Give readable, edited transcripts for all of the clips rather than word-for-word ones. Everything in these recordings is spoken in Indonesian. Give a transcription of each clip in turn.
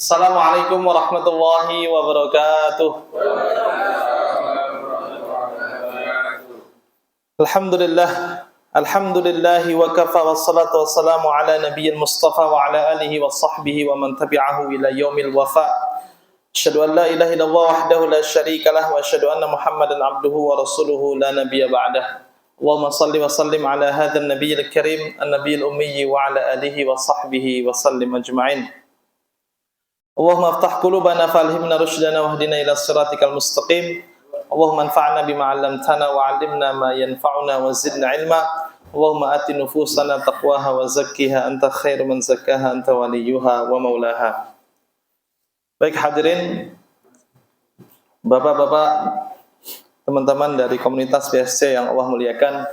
Assalamualaikum warahmatullahi wabarakatuh. Alhamdulillah, alhamdulillahi wa kafa wassalatu wassalamu ala nabiyyil mustafa wa ala alihi wa sahbihi wa man tabi'ahu ila yaumil wafa. Asyhadu an la ilaha illallah wahdahu la syarika lah wa asyhadu anna Muhammadan abduhu wa rasuluhu la nabiyya ba'dah. Allahumma salli wa sallim ala hadzal nabiyyil karim an-nabiyil ummi wa ala alihi wa sahbihi wa sallim ajma'in. Allahumma aftah qulubana falhimna rushdana wahdina ila siratikal mustaqim. Allahumma anfa'na bima 'allamtana wa 'allimna ma yanfa'una wa zidna 'ilma. Allahumma ati nufusana taqwaha wa zakkiha anta khairu man zakkaha anta waliyuha wa maulaha. Baik hadirin, bapak-bapak, teman-teman dari komunitas BSC yang Allah muliakan,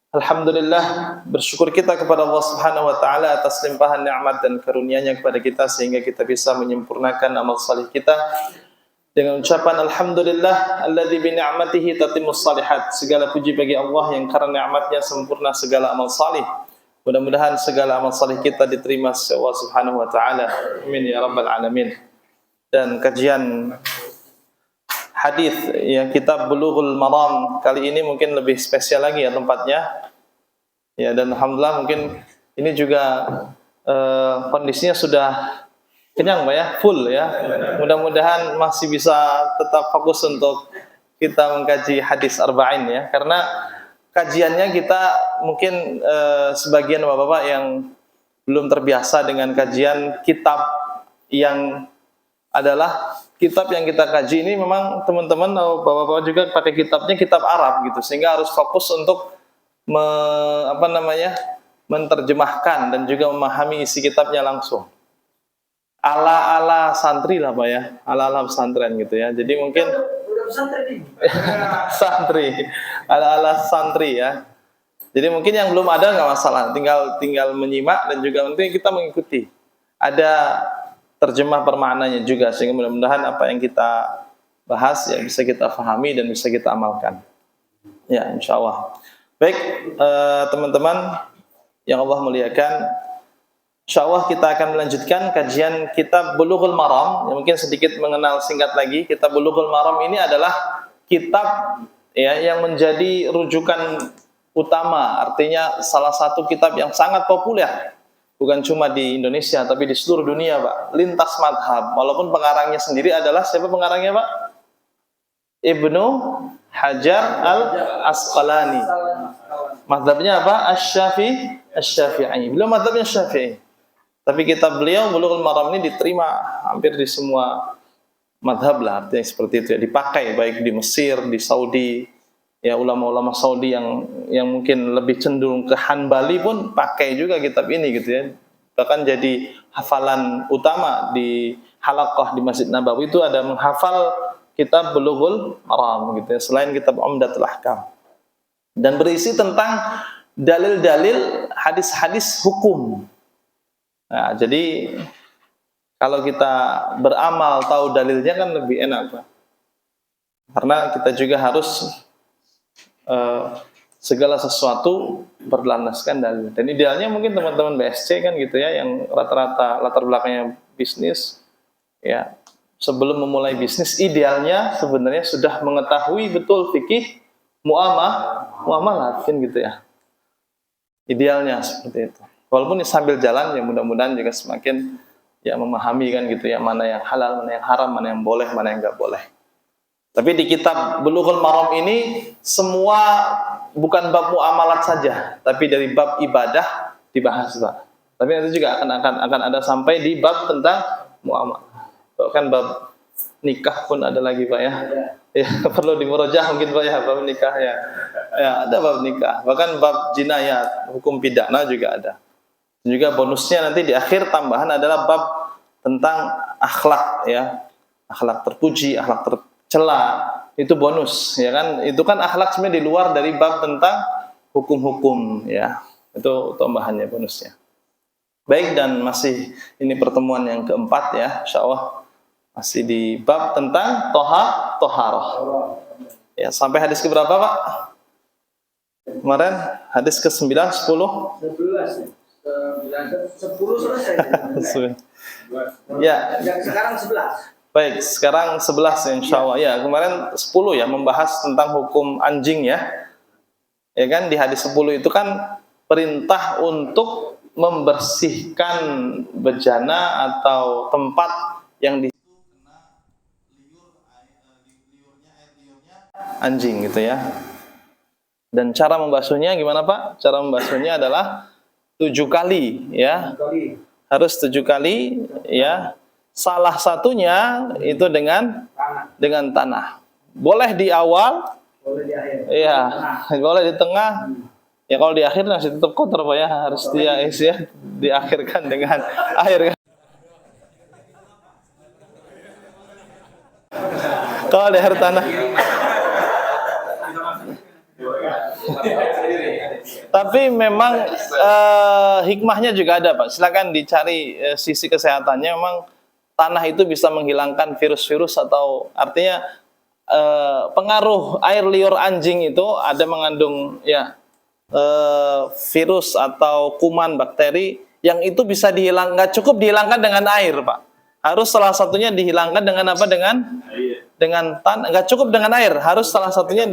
alhamdulillah, bersyukur kita kepada Allah Subhanahu wa taala atas limpahan nikmat dan karunia-Nya kepada kita sehingga kita bisa menyempurnakan amal salih kita dengan ucapan alhamdulillah alladzi bi ni'matihi tatimmus shalihat. Segala puji bagi Allah yang karena nikmatnya sempurna segala amal salih. Mudah-mudahan segala amal salih kita diterima oleh Allah Subhanahu wa taala. Amin ya rabbal alamin. Dan kajian hadis yang kitab Bulughul Maram kali ini mungkin lebih spesial lagi ya tempatnya. Ya, dan alhamdulillah mungkin ini juga kondisinya sudah kenyang Pak ya, full ya. Mudah-mudahan masih bisa tetap fokus untuk kita mengkaji hadis arba'in ya. Karena kajiannya kita mungkin sebagian Bapak-bapak yang belum terbiasa dengan kajian kitab yang adalah kitab yang kita kaji ini memang teman-teman atau bapak-bapak juga pakai kitabnya kitab Arab gitu, sehingga harus fokus untuk menerjemahkan dan juga memahami isi kitabnya langsung. Ala-ala santri lah Pak ya, ala-ala pesantren gitu ya. Jadi mungkin santri, ala-ala santri ya. Jadi mungkin yang belum ada nggak masalah, tinggal menyimak dan juga nanti kita mengikuti. Ada terjemah permaknanya juga sehingga mudah-mudahan apa yang kita bahas ya bisa kita fahami dan bisa kita amalkan. Ya, insyaallah. Baik, teman-teman yang Allah muliakan, insyaallah kita akan melanjutkan kajian kitab Bulughul Maram. Ya, mungkin sedikit mengenal singkat lagi, kitab Bulughul Maram ini adalah kitab ya yang menjadi rujukan utama, artinya salah satu kitab yang sangat populer. Bukan cuma di Indonesia, tapi di seluruh dunia, Pak. Lintas madhab. Walaupun pengarangnya sendiri adalah, siapa pengarangnya, Pak? Ibnu Hajar al-Asqalani. Madhabnya apa? Asy-Syafi'i. Beliau madhabnya Syafi'i. Tapi kitab beliau, Bulughul Maram ini diterima hampir di semua madhab lah. Artinya seperti itu ya. Dipakai baik di Mesir, di Saudi. Ya, ulama-ulama Saudi yang mungkin lebih cenderung ke Hanbali pun pakai juga kitab ini gitu ya. Bahkan jadi hafalan utama di halaqah di Masjid Nabawi itu ada menghafal kitab Bulughul Maram gitu ya, selain kitab Umdatul Ahkam. Dan berisi tentang dalil-dalil hadis-hadis hukum. Nah, jadi kalau kita beramal tahu dalilnya kan lebih enak, Pak. Karena kita juga harus segala sesuatu berlandaskan dalil. Dan idealnya mungkin teman-teman BSC kan gitu ya, yang rata-rata latar belakangnya bisnis ya, sebelum memulai bisnis idealnya sebenarnya sudah mengetahui betul fikih muamalah kan gitu ya. Idealnya seperti itu. Walaupun sambil jalan ya mudah-mudahan juga semakin ya memahami kan gitu ya, mana yang halal, mana yang haram, mana yang boleh, mana yang enggak boleh. Tapi di kitab Bulughul Maram ini semua bukan bab muamalat saja, tapi dari bab ibadah dibahas, Pak. Tapi nanti juga akan ada sampai di bab tentang muamalah. Bahkan bab nikah pun ada lagi, Pak ya. Ya perlu dimurojah mungkin Pak ya, bab nikah ya. Ya, ada bab nikah. Bahkan bab jinayat, hukum pidana juga ada. Dan juga bonusnya nanti di akhir tambahan adalah bab tentang akhlak ya. Akhlak terpuji, akhlak tercela, itu bonus ya kan. Itu kan akhlak sebenarnya di luar dari bab tentang hukum-hukum ya. Itu tambahannya, bonusnya. Baik, dan masih ini pertemuan yang keempat ya, insyaallah masih di bab tentang toharah. Ya, sampai hadis ke berapa, Pak? Kemarin hadis ke-9, 10? 11. 10 selesai. Ya. Yang sekarang 11. Baik, sekarang 11 insya Allah. Ya, kemarin 10 ya, membahas tentang hukum anjing ya. Ya kan, di hadis 10 itu kan perintah untuk membersihkan bejana atau tempat yang di anjing gitu ya. Dan cara membasuhnya gimana Pak? Cara membasuhnya adalah 7 kali ya. Harus 7 kali ya. Salah satunya itu dengan tanah. Boleh di awal, Boleh di akhir. iya, boleh di tengah. Ya kalau di akhir masih tetap kotor Pak ya, harus dia isi ya, diakhirkan dengan air. Kalau di akhir tanah. Tapi memang hikmahnya juga ada Pak. Silakan dicari sisi kesehatannya. Memang tanah itu bisa menghilangkan virus-virus atau artinya pengaruh air liur anjing itu ada mengandung ya virus atau kuman bakteri yang itu bisa nggak cukup dihilangkan dengan air Pak. Harus salah satunya dihilangkan dengan apa? Dengan tanah. Nggak cukup dengan air, harus salah satunya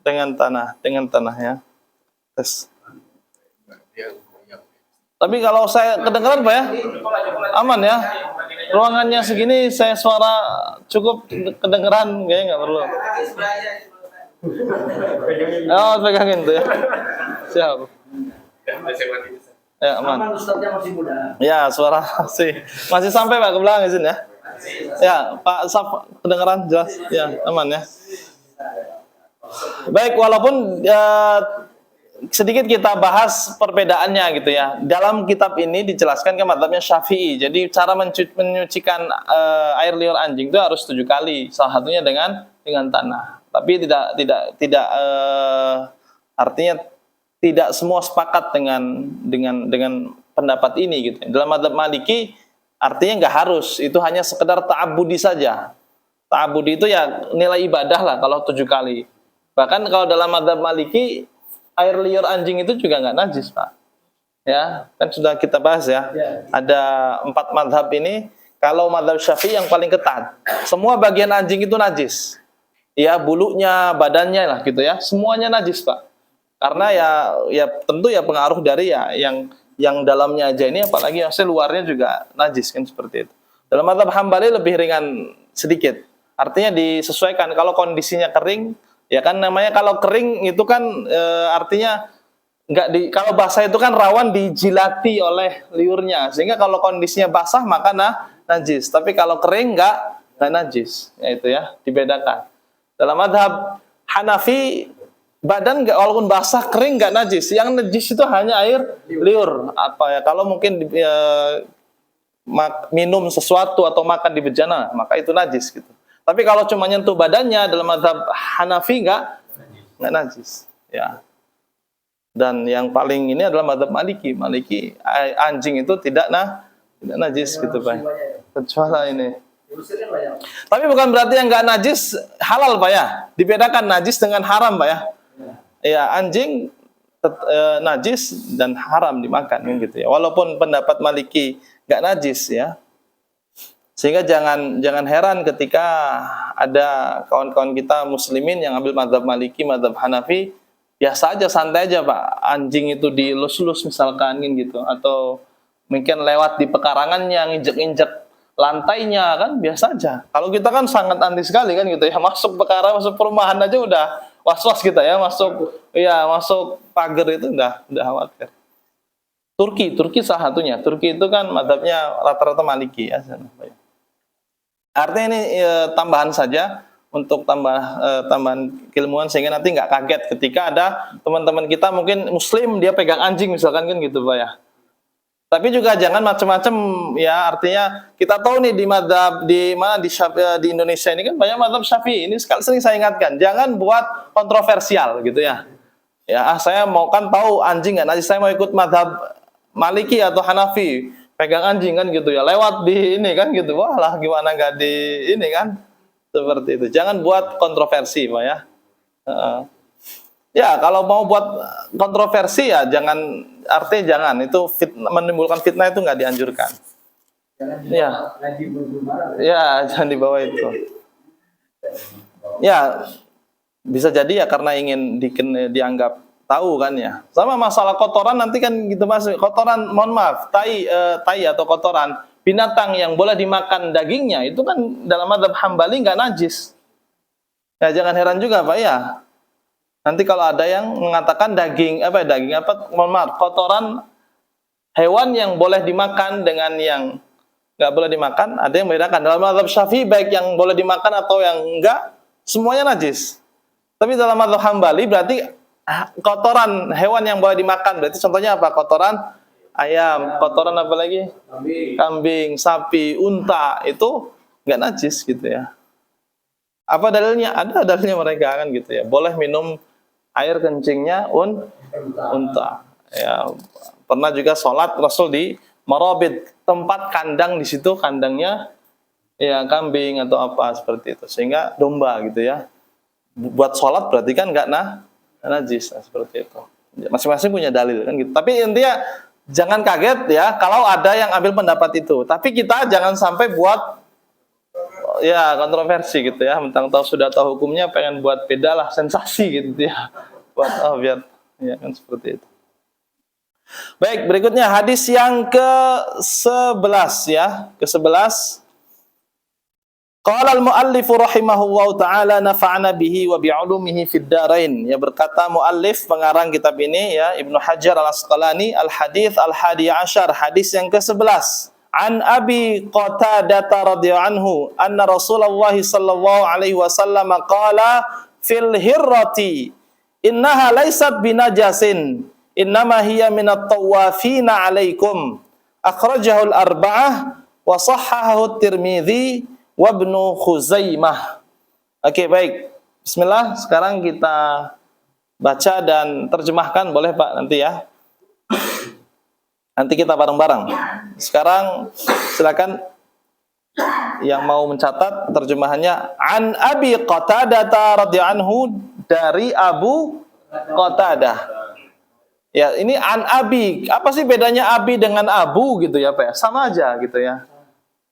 dengan tanah ya. Tes. Tapi kalau saya kedengeran Pak ya, aman ya. Ruangannya segini saya suara cukup kedengeran, kayaknya nggak perlu. Oh, pegangin tuh ya. Siap. Ya, aman. Ustadznya masih muda. Ya, suara masih sampai Pak ke belakang izin ya. Ya, Pak Saf kedengeran jelas. Ya, aman ya. Baik, walaupun sedikit kita bahas perbedaannya gitu ya. Dalam kitab ini dijelaskan ke mazhabnya Syafi'i. Jadi cara menyucikan air liur anjing itu harus 7 kali. Salah satunya dengan tanah. Tapi tidak artinya tidak semua sepakat dengan pendapat ini gitu. Dalam mazhab Maliki artinya nggak harus. Itu hanya sekedar ta'abudi saja. Ta'abudi itu ya nilai ibadah lah kalau 7 kali. Bahkan kalau dalam mazhab Maliki air liur anjing itu juga nggak najis Pak. Ya, kan sudah kita bahas ya. Ada 4 mazhab ini. Kalau mazhab Syafi'i yang paling ketat, semua bagian anjing itu najis. Ya, bulunya, badannya lah gitu ya. Semuanya najis Pak. Karena ya tentu ya pengaruh dari ya yang dalamnya aja ini, apalagi yang luarnya juga najis kan seperti itu. Dalam mazhab Hambali lebih ringan sedikit. Artinya disesuaikan kalau kondisinya kering. Ya kan namanya kalau kering itu kan artinya kalau basah itu kan rawan dijilati oleh liurnya, sehingga kalau kondisinya basah maka najis. Tapi kalau kering nggak najis, ya itu ya dibedakan. Dalam madhab Hanafi badan nggak, walaupun basah kering nggak najis, yang najis itu hanya air liur. Apa ya kalau mungkin minum sesuatu atau makan di bejana maka itu najis gitu. Tapi kalau cuma nyentuh badannya dalam mazhab Hanafi nggak najis, ya. Dan yang paling ini adalah mazhab Maliki. Maliki anjing itu tidak najis gitu Pak. Kecuali ini. Tapi bukan berarti yang nggak najis halal Pak ya. Dibedakan najis dengan haram Pak ya. Ya anjing najis dan haram dimakan gitu ya. Walaupun pendapat Maliki nggak najis ya. Sehingga jangan heran ketika ada kawan-kawan kita muslimin yang ambil mazhab Maliki, mazhab Hanafi, biasa aja, santai aja Pak. Anjing itu dilus-lus misalkan gitu, atau mungkin lewat di pekarangannya, nginjek-injek lantainya kan biasa aja. Kalau kita kan sangat anti sekali kan gitu ya, masuk pekarangan, masuk perumahan aja udah was-was kita ya, masuk pagar itu udah khawatir. Turki salah satunya. Turki itu kan mazhabnya rata-rata Maliki ya. Artinya ini tambahan saja untuk tambahan keilmuan sehingga nanti nggak kaget ketika ada teman-teman kita mungkin muslim dia pegang anjing misalkan kan gitu Pak ya. Tapi juga jangan macam-macam ya, artinya kita tahu nih di mazhab di Indonesia ini kan banyak mazhab Syafi'i. Ini sering saya ingatkan, jangan buat kontroversial gitu ya. Ya, saya mau kan tahu anjing nggak najis, saya mau ikut mazhab Maliki atau Hanafi. Pegang anjing kan gitu ya, lewat di ini kan gitu, wah lah gimana nggak di ini kan, seperti itu. Jangan buat kontroversi Pak ya. Ya kalau mau buat kontroversi ya jangan artinya jangan, itu menimbulkan fitnah itu nggak dianjurkan. Jangan Iya. ngaji belum marah. Ya, jangan dibawa itu. Ya, bisa jadi ya karena ingin dianggap tahu kan ya. Sama masalah kotoran nanti kan gitu Mas. Kotoran, mohon maaf, tai atau kotoran binatang yang boleh dimakan dagingnya itu kan dalam mazhab Hambali nggak najis. Ya jangan heran juga Pak ya. Nanti kalau ada yang mengatakan mohon maaf, kotoran hewan yang boleh dimakan dengan yang nggak boleh dimakan, ada yang membedakan. Dalam mazhab Syafi'i baik yang boleh dimakan atau yang enggak, semuanya najis. Tapi dalam mazhab Hambali berarti kotoran hewan yang boleh dimakan, berarti contohnya apa? Kotoran ayam, kotoran apa lagi? Kambing, sapi, unta, itu nggak najis gitu ya. Apa dalilnya? Ada dalilnya mereka kan gitu ya. Boleh minum air kencingnya unta. Ya, pernah juga sholat Rasul di marabid, tempat kandang di situ, kandangnya ya kambing atau apa seperti itu, sehingga domba gitu ya. Buat sholat berarti kan nggak najis, seperti itu. Masing-masing punya dalil kan gitu. Tapi intinya jangan kaget ya kalau ada yang ambil pendapat itu. Tapi kita jangan sampai buat ya kontroversi gitu ya. Mentang sudah tahu hukumnya, pengen buat beda lah, sensasi gitu ya. Buat biar ya kan seperti itu. Baik, berikutnya hadis yang ke-11 ya, ke-11. Qala al-muallif rahimahullahu taala nafa'ana bihi wa bi'ulumihi fid darain. Ya, berkata muallif pengarang kitab ini ya, Ibnu Hajar Al-Asqalani, al-hadits al-hadi ashar, hadis yang ke-11. An Abi Qatadah radhiyallahu anhu anna Rasulullah sallallahu alaihi wasallam qala fil hirrati innaha laysat binajasin innama hiya minat tawafina alaikum. Akhrajahu al-arba'ah wa sahhahahu at-Tirmidzi wa Ibnu Khuzaimah. Oke, baik. Bismillah, sekarang kita baca dan terjemahkan, boleh Pak nanti ya. Nanti kita bareng-bareng. Sekarang silakan yang mau mencatat terjemahannya. An Abi Qatadah radhiyallahu anhu, dari Abu Qatadah. Ya, ini an Abi. Apa sih bedanya Abi dengan Abu gitu ya, Pak? Sama aja gitu ya.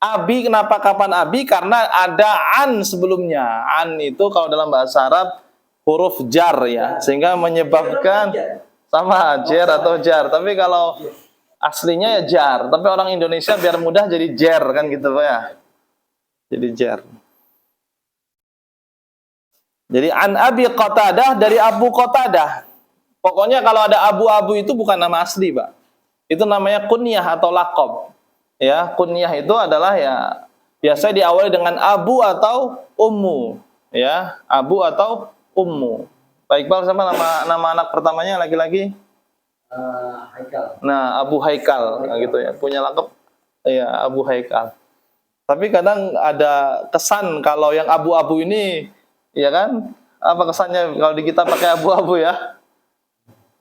Abi, kenapa kapan Abi? Karena ada an sebelumnya. An itu kalau dalam bahasa Arab huruf jar ya, sehingga menyebabkan sama jer atau jar. Tapi kalau aslinya ya jar, tapi orang Indonesia biar mudah jadi jer kan gitu Pak ya. Jadi jar. Jadi an Abi Qatadah, dari Abu Qatadah. Pokoknya kalau ada abu-abu itu bukan nama asli, Pak. Itu namanya kunyah atau laqab. Ya, kunyah itu adalah ya biasa diawali dengan abu atau ummu, ya, abu atau ummu. Pak Iqbal, sama nama anak pertamanya laki-laki? Haikal. Nah, Abu Haikal gitu ya, punya laqab ya Abu Haikal. Tapi kadang ada kesan kalau yang abu-abu ini, ya kan? Apa kesannya kalau di kita pakai abu-abu ya?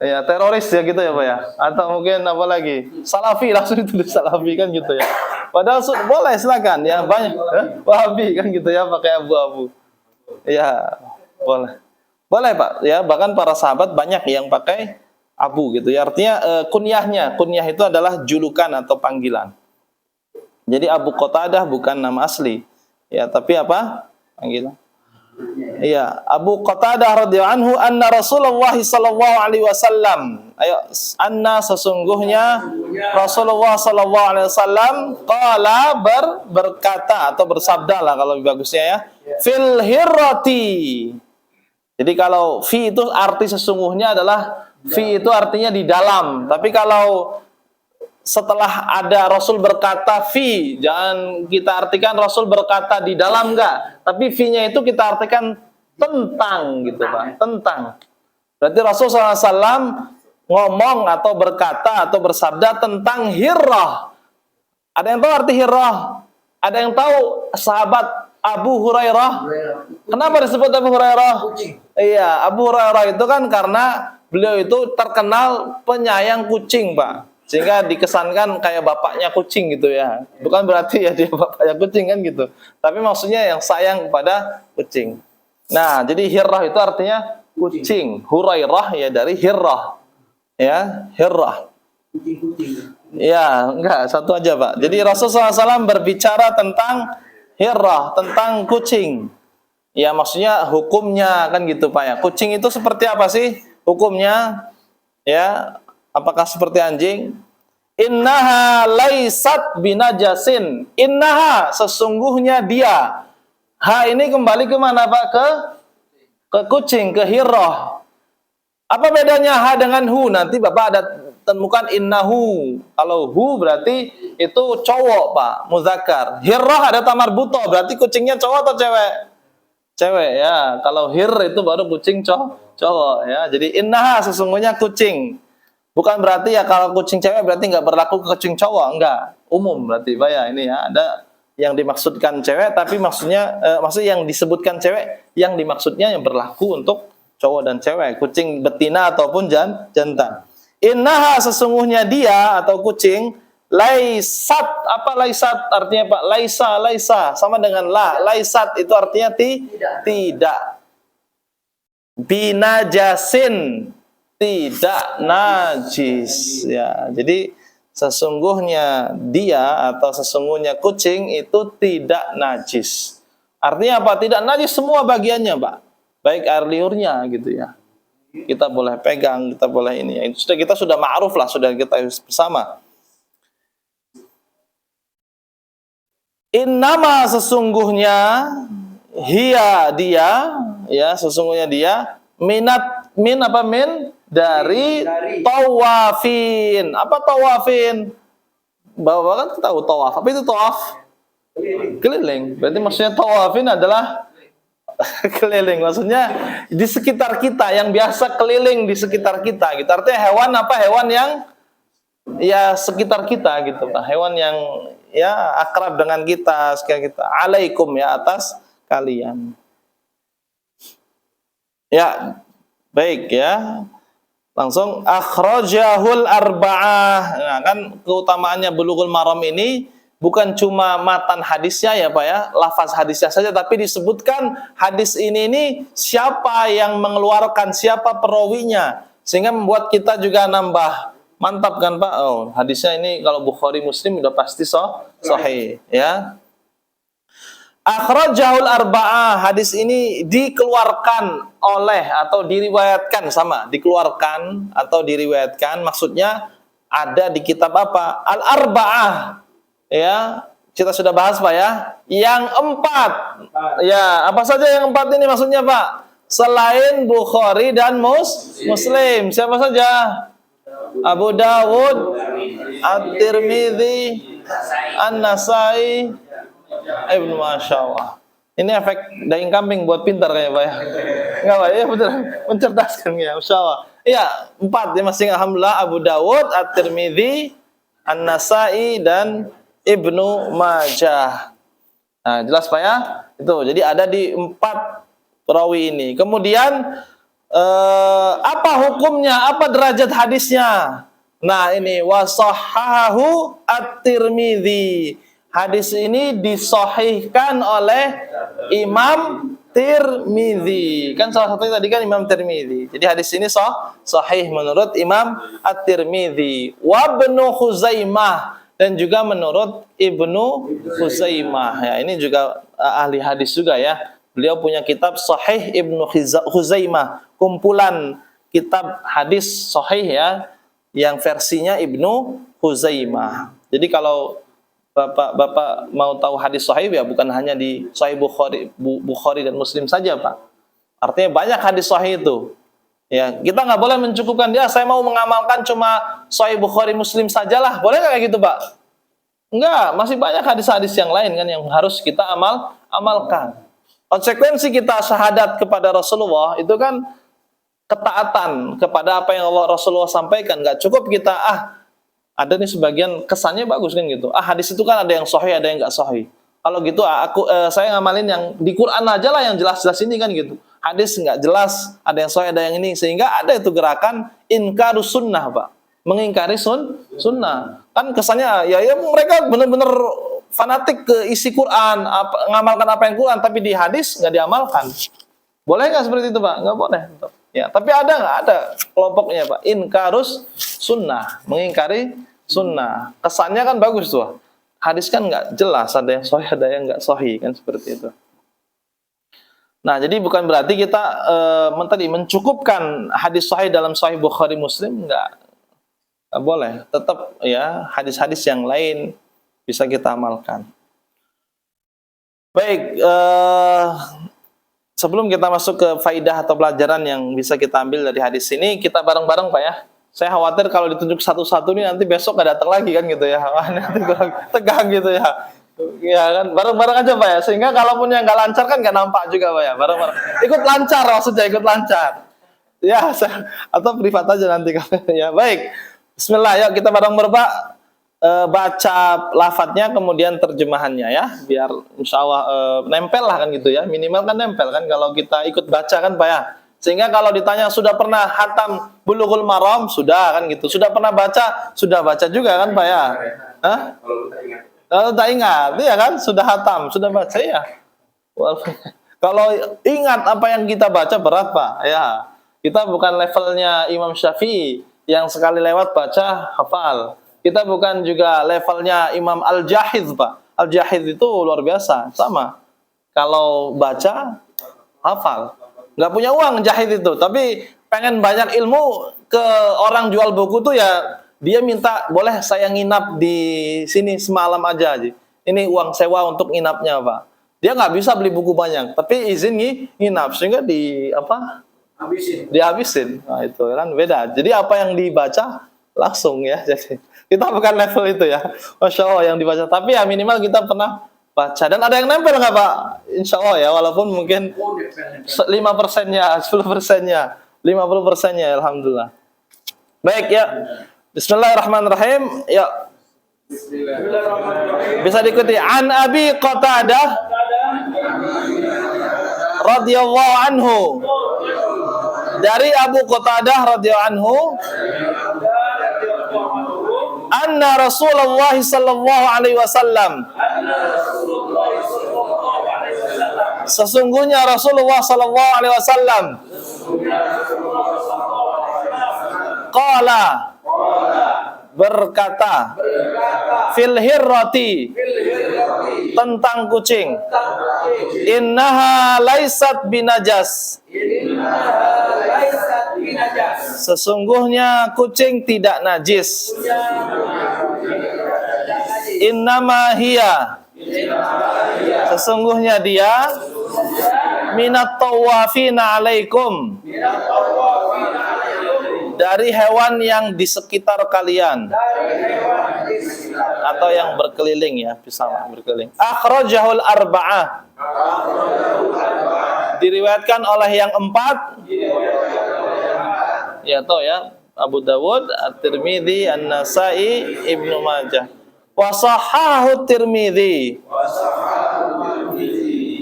Ya, teroris ya gitu ya Pak ya. Atau mungkin apa lagi? Salafi, langsung ditulis Salafi kan gitu ya. Padahal boleh, silakan ya, banyak Wahabi kan gitu ya pakai abu-abu. Ya, boleh. Boleh Pak ya, bahkan para sahabat banyak yang pakai abu gitu ya. Artinya kunyahnya, kunyah itu adalah julukan atau panggilan. Jadi Abu Qatadah bukan nama asli. Ya, tapi apa? Panggilan. Iya, Abu Qatadah radhiyallahu anhu anna Rasulullah sallallahu alaihi wasallam. Ayo, anna sesungguhnya Rasulullah sallallahu alaihi wasallam qala berkata atau bersabda lah kalau lebih bagusnya ya. Fil hirrati. Jadi kalau fi itu arti sesungguhnya adalah fi itu artinya di dalam. Tapi kalau setelah ada Rasul berkata fi, jangan kita artikan Rasul berkata di dalam, enggak. Tapi fi-nya itu kita artikan tentang gitu Pak, tentang. Berarti Rasul SAW ngomong atau berkata atau bersabda tentang hirrah. Ada yang tahu arti hirrah? Ada yang tahu sahabat Abu Hurairah? Kenapa disebut Abu Hurairah? Iya, Abu Hurairah itu kan karena beliau itu terkenal penyayang kucing Pak. Sehingga dikesankan kayak bapaknya kucing gitu ya. Bukan berarti ya dia bapaknya kucing kan gitu. Tapi maksudnya yang sayang kepada kucing. Nah, jadi hirrah itu artinya kucing. Hurairah ya dari hirrah. Ya, hirrah. kucing-kucing. Ya, enggak, satu aja Pak. Jadi Rasulullah SAW berbicara tentang hirrah, tentang kucing. Ya, maksudnya hukumnya kan gitu Pak ya. Kucing itu seperti apa sih hukumnya? Ya, apakah seperti anjing? Innaha laisat binajasin. Innaha, sesungguhnya dia. Ha ini kembali ke mana Pak? Ke kucing, ke hirrah. Apa bedanya ha dengan hu? Nanti Bapak ada temukan innahu. Kalau hu berarti itu cowok Pak, muzakkar. Hirrah ada tamar buto, berarti kucingnya cowok atau cewek? Cewek ya. Kalau hir itu baru kucing cowok ya. Jadi innaha sesungguhnya kucing. Bukan berarti ya kalau kucing cewek berarti nggak berlaku ke kucing cowok, enggak. Umum berarti Pak ya ini ya. Ada yang dimaksudkan cewek tapi maksudnya maksudnya yang disebutkan cewek, yang dimaksudnya yang berlaku untuk cowok dan cewek, kucing betina ataupun jantan. Innaha sesungguhnya dia atau kucing laisat, apa laisat artinya Pak? Laisa sama dengan la. Laisat itu artinya tidak. Binajasin, tidak najis ya. Jadi sesungguhnya dia atau sesungguhnya kucing itu tidak najis. Artinya apa? Tidak najis semua bagiannya, Pak. Baik air liurnya gitu ya. Kita boleh pegang, kita boleh ini. Kita sudah ma'ruf lah, sudah kita bersama. Innama sesungguhnya hiya dia ya, sesungguhnya dia min dari tawafin. Apa tawafin? Bapak kan tahu tawaf. Apa itu tawaf? Keliling. Berarti maksudnya tawafin adalah keliling. Maksudnya di sekitar kita, yang biasa keliling di sekitar kita gitu. Artinya hewan apa? Hewan yang ya sekitar kita gitu Pak. Hewan yang ya akrab dengan kita, sekitar kita. Alaikum ya, atas kalian. Ya, baik ya. Langsung akhrajahul arba'ah. Nah, kan keutamaannya Bulughul Maram ini bukan cuma matan hadisnya ya Pak ya, lafaz hadisnya saja, tapi disebutkan hadis ini siapa yang mengeluarkan, siapa perawinya, sehingga membuat kita juga nambah mantap kan Pak. Oh, hadisnya ini kalau Bukhari Muslim udah pasti sahih ya. Akhrajahul arba'ah, hadis ini dikeluarkan oleh atau diriwayatkan, sama dikeluarkan atau diriwayatkan, maksudnya ada di kitab apa? Al-arba'ah. Ya, kita sudah bahas Pak ya. Yang 4. Ya, apa saja yang 4 ini maksudnya Pak? Selain Bukhari dan Muslim. Siapa saja? Abu Dawud, At-Tirmidzi, An-Nasai, Ibnu Masyaallah. Ini efek daging kambing buat pintar kayaknya Pak ya. Enggak Pak, ya betul. Mencerdaskan ya, Masyaallah. Iya, 4 ya masing alhamdulillah, Abu Dawud, At-Tirmidzi, An-Nasai dan Ibnu Majah. Nah, jelas Pak ya? Itu. Jadi ada di 4 perawi ini. Kemudian apa hukumnya? Apa derajat hadisnya? Nah, ini wasahhahu At-Tirmidzi. Hadis ini disahihkan oleh Imam Tirmidzi. Kan salah satunya tadi kan Imam Tirmidzi. Jadi hadis ini sahih menurut Imam At-Tirmidzi. Wa Ibnu Khuzaimah, dan juga menurut Ibnu Khuzaimah. Ya, ini juga ahli hadis juga ya. Beliau punya kitab Sahih Ibnu Khuzaimah, kumpulan kitab hadis sahih ya, yang versinya Ibnu Khuzaimah. Jadi kalau Bapak mau tahu hadis sahih ya bukan hanya di Sahih Bukhari dan Muslim saja Pak. Artinya banyak hadis sahih itu. Ya, kita nggak boleh mencukupkan dia. Saya mau mengamalkan cuma Sahih Bukhari Muslim sajalah. Boleh nggak kayak gitu, Pak? Enggak, masih banyak hadis-hadis yang lain kan yang harus kita amalkan. Konsekuensi kita syahadat kepada Rasulullah itu kan ketaatan kepada apa yang Rasulullah sampaikan. Nggak cukup kita ada nih sebagian kesannya bagus kan gitu. Hadis itu kan ada yang sahih, ada yang nggak sahih. Kalau gitu saya ngamalin yang di Quran aja lah yang jelas-jelas ini kan gitu. Hadis nggak jelas, ada yang sahih, ada yang ini, sehingga ada itu gerakan inkarus sunnah Pak, mengingkari sunnah. Kan kesannya ya mereka benar-benar fanatik ke isi Quran, ngamalkan apa yang Quran, tapi di hadis nggak diamalkan. Boleh nggak seperti itu Pak? Nggak boleh. Ya, tapi ada nggak? Ada kelompoknya Pak. Inkarus sunnah, mengingkari sunnah. Kesannya kan bagus tuh. Hadis kan nggak jelas, ada yang sahih, ada yang nggak sahih, kan seperti itu. Nah, jadi bukan berarti kita tadi mencukupkan hadis sahih dalam Sahih Bukhari Muslim, nggak boleh. Tetap ya hadis-hadis yang lain bisa kita amalkan. Baik, sebelum kita masuk ke faidah atau pelajaran yang bisa kita ambil dari hadis ini, kita bareng-bareng Pak ya. Saya khawatir kalau ditunjuk satu-satu nih nanti besok nggak datang lagi kan gitu ya. Nanti tegang gitu ya. Ya kan, bareng-bareng aja Pak ya. Sehingga kalaupun yang nggak lancar kan nggak nampak juga Pak ya. Bareng-bareng. Ikut lancar maksudnya, ikut lancar. Ya, atau privat aja nanti ya. Baik. Bismillah, yuk kita bareng-bareng Pak. Baca lafadznya kemudian terjemahannya ya, biar insya Allah nempel lah kan gitu ya, minimal kan nempel kan kalau kita ikut baca kan Pak ya, sehingga kalau ditanya sudah pernah hatam Bulughul Maram, sudah kan gitu, sudah pernah baca, sudah baca juga kan Pak ya. Hah? Kalau tak ingat ya kan, sudah hatam, sudah baca ya. Kalau ingat apa yang kita baca berat Pak ya, kita bukan levelnya Imam Syafi'i yang sekali lewat baca hafal. Kita bukan juga levelnya Imam Al-Jahiz, Pak. Al-Jahiz itu luar biasa, sama. Kalau baca, hafal. Nggak punya uang Jahiz itu, tapi pengen banyak ilmu ke orang jual buku tuh ya, dia minta, boleh saya nginap di sini semalam aja. Ini uang sewa untuk nginapnya, Pak. Dia nggak bisa beli buku banyak, tapi izin nginap, sehingga dihabisin. Nah, itu kan beda. Jadi apa yang dibaca, langsung ya. Jadi kita bukan level itu ya, Masya Allah yang dibaca. Tapi ya minimal kita pernah baca. Dan ada yang nempel nggak Pak? Insya Allah ya, walaupun mungkin 5%-nya, 10%-nya, 50%-nya, Alhamdulillah. Baik ya, Bismillahirrahmanirrahim. Ya, bisa diikuti. An Abi Qatadah radhiyallahu anhu. Dari Abu Qatadah radhiyallahu anhu, anna Rasulullah sallallahu alaihi wasallam, sesungguhnya Rasulullah sallallahu alaihi wasallam qala, berkata, fil hirrati, tentang kucing, innaha laisat binajas, sesungguhnya kucing tidak najis. Innama hiya, sesungguhnya dia, minat tawafina alaikum, dari hewan yang di sekitar kalian, atau yang berkeliling ya, bisa berkeliling. Akhrajahul arba'ah, diriwayatkan oleh yang 4 ya toh ya, Abu Dawud, At-Tirmidzi, An-Nasa'i, Ibnu Majah. Wa sahahu Tirmidzi,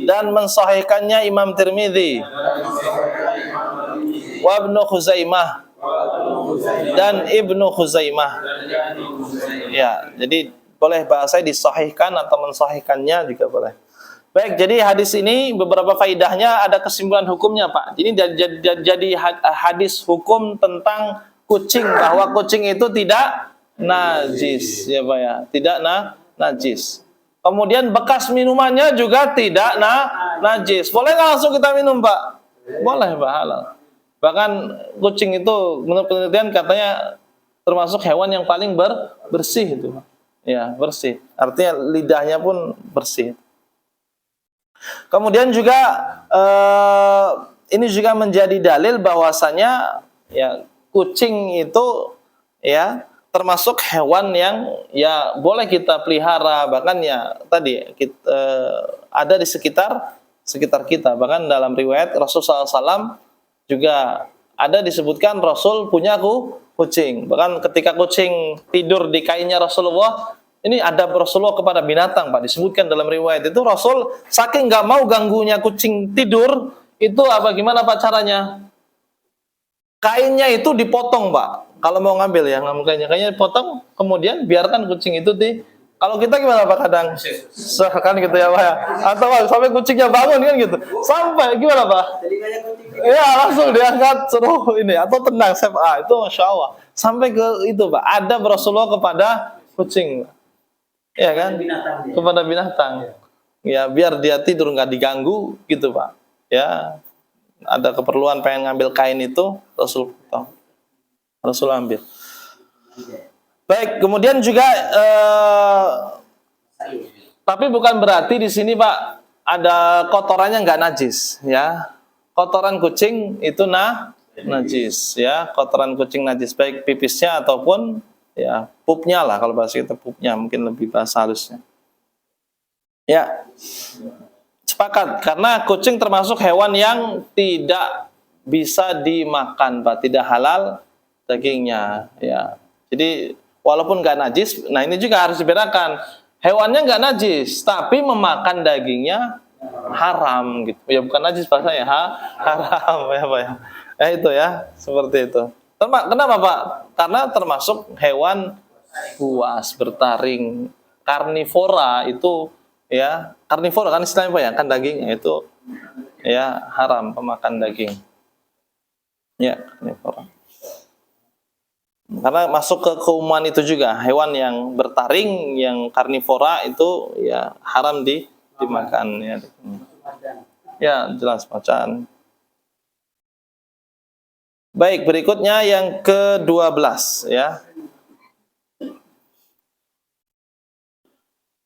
dan mensahihkannya Imam Tirmidzi. Wa Ibnu Khuzaimah, dan Ibnu Khuzaimah. Ya, jadi boleh bahasa disahihkan atau mensahihkannya juga boleh. Baik, jadi hadis ini beberapa faidahnya, ada kesimpulan hukumnya Pak. Ini jadi hadis hukum tentang kucing, bahwa kucing itu tidak najis ya Pak ya, tidak najis. Kemudian bekas minumannya juga tidak najis. Boleh nggak langsung kita minum Pak? Boleh Pak, halal. Bahkan kucing itu menurut penelitian katanya termasuk hewan yang paling bersih itu. Ya, bersih. Artinya lidahnya pun bersih. Kemudian juga ini juga menjadi dalil bahwasanya ya kucing itu ya termasuk hewan yang ya boleh kita pelihara, bahkan ya tadi kita, ada di sekitar kita. Bahkan dalam riwayat Rasulullah SAW juga ada disebutkan Rasul punya kucing. Bahkan ketika kucing tidur di kainnya Rasulullah, ini ada Rasulullah kepada binatang Pak, disebutkan dalam riwayat itu Rasul saking nggak mau ganggunya kucing tidur, itu apa gimana Pak caranya? Kainnya itu dipotong Pak. Kalau mau ngambil ya, kainnya dipotong, kemudian biarkan kucing itu Kalau kita gimana Pak kadang? Kan gitu ya Pak ya. Atau sampai kucingnya bangun kan gitu. Sampai gimana Pak? Telinganya kucing. Ya langsung diangkat suruh ini atau tenang itu Masya Allah. Sampai ke itu Pak. Ada Rasulullah kepada kucing. Ya kan? Binatang dia. Kepada binatang. Ya biar dia tidur nggak diganggu gitu Pak. Ya ada keperluan pengen ngambil kain itu Rasul ambil. Baik, kemudian juga tapi bukan berarti di sini Pak ada kotorannya nggak najis ya. Kotoran kucing itu najis ya. Kotoran kucing najis baik pipisnya ataupun ya pupnya lah, kalau bahasa kita pupnya mungkin lebih bahasa halusnya. Ya. Sepakat karena kucing termasuk hewan yang tidak bisa dimakan Pak, tidak halal dagingnya ya. Jadi walaupun nggak najis, nah ini juga harus dibedakan. Hewannya nggak najis, tapi memakan dagingnya haram gitu. Ya bukan najis bahasanya, haram ya Pak ya. Ya itu ya, seperti itu. Kenapa Pak? Karena termasuk hewan buas, bertaring, karnivora itu ya. Karnivora kan istilahnya Pak ya, kan dagingnya itu ya haram pemakan daging. Ya, karnivora. Karena masuk ke keumuman itu juga hewan yang bertaring, yang karnivora itu ya haram dimakan ya. Ya jelas bacaan. Baik, berikutnya yang ke-12 ya.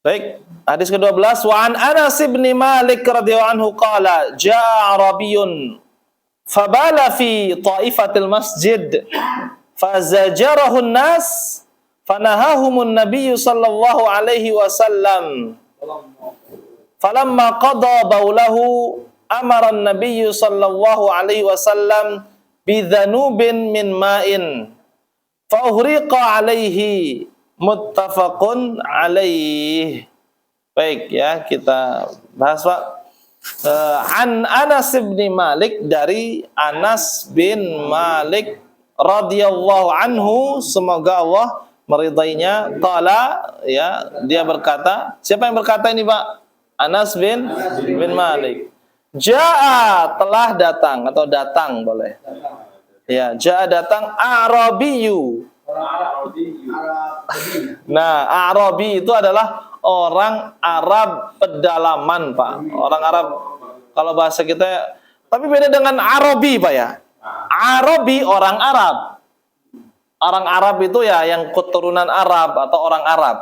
Baik, hadis ke-12 wa an Anas bin Malik radhiyallahu anhu qala jaa Arabiyyun fabala fi ta'ifatil masjid fazajarahu an-nas fanahahumun nabiyyu sallallahu alaihi wasallam falamma qada baulahu amara an-nabiyyu sallallahu alaihi wasallam bidhanubin min ma'in fa uhriqa alaihi muttafaqun alaih. Baik ya, kita bahas Pak. An Anas bin Malik, dari Anas bin Malik radhiyallahu anhu, semoga Allah meridainya, qala ya, dia berkata, siapa yang berkata ini Pak? Anas bin Malik. Jaa, telah datang atau datang boleh. Ya, jaa datang Arabiyu. Nah, Arabi itu adalah orang Arab pedalaman, Pak. Orang Arab, kalau bahasa kita, tapi beda dengan Arabi, Pak ya. Arabi orang Arab. Orang Arab itu ya yang keturunan Arab atau orang Arab.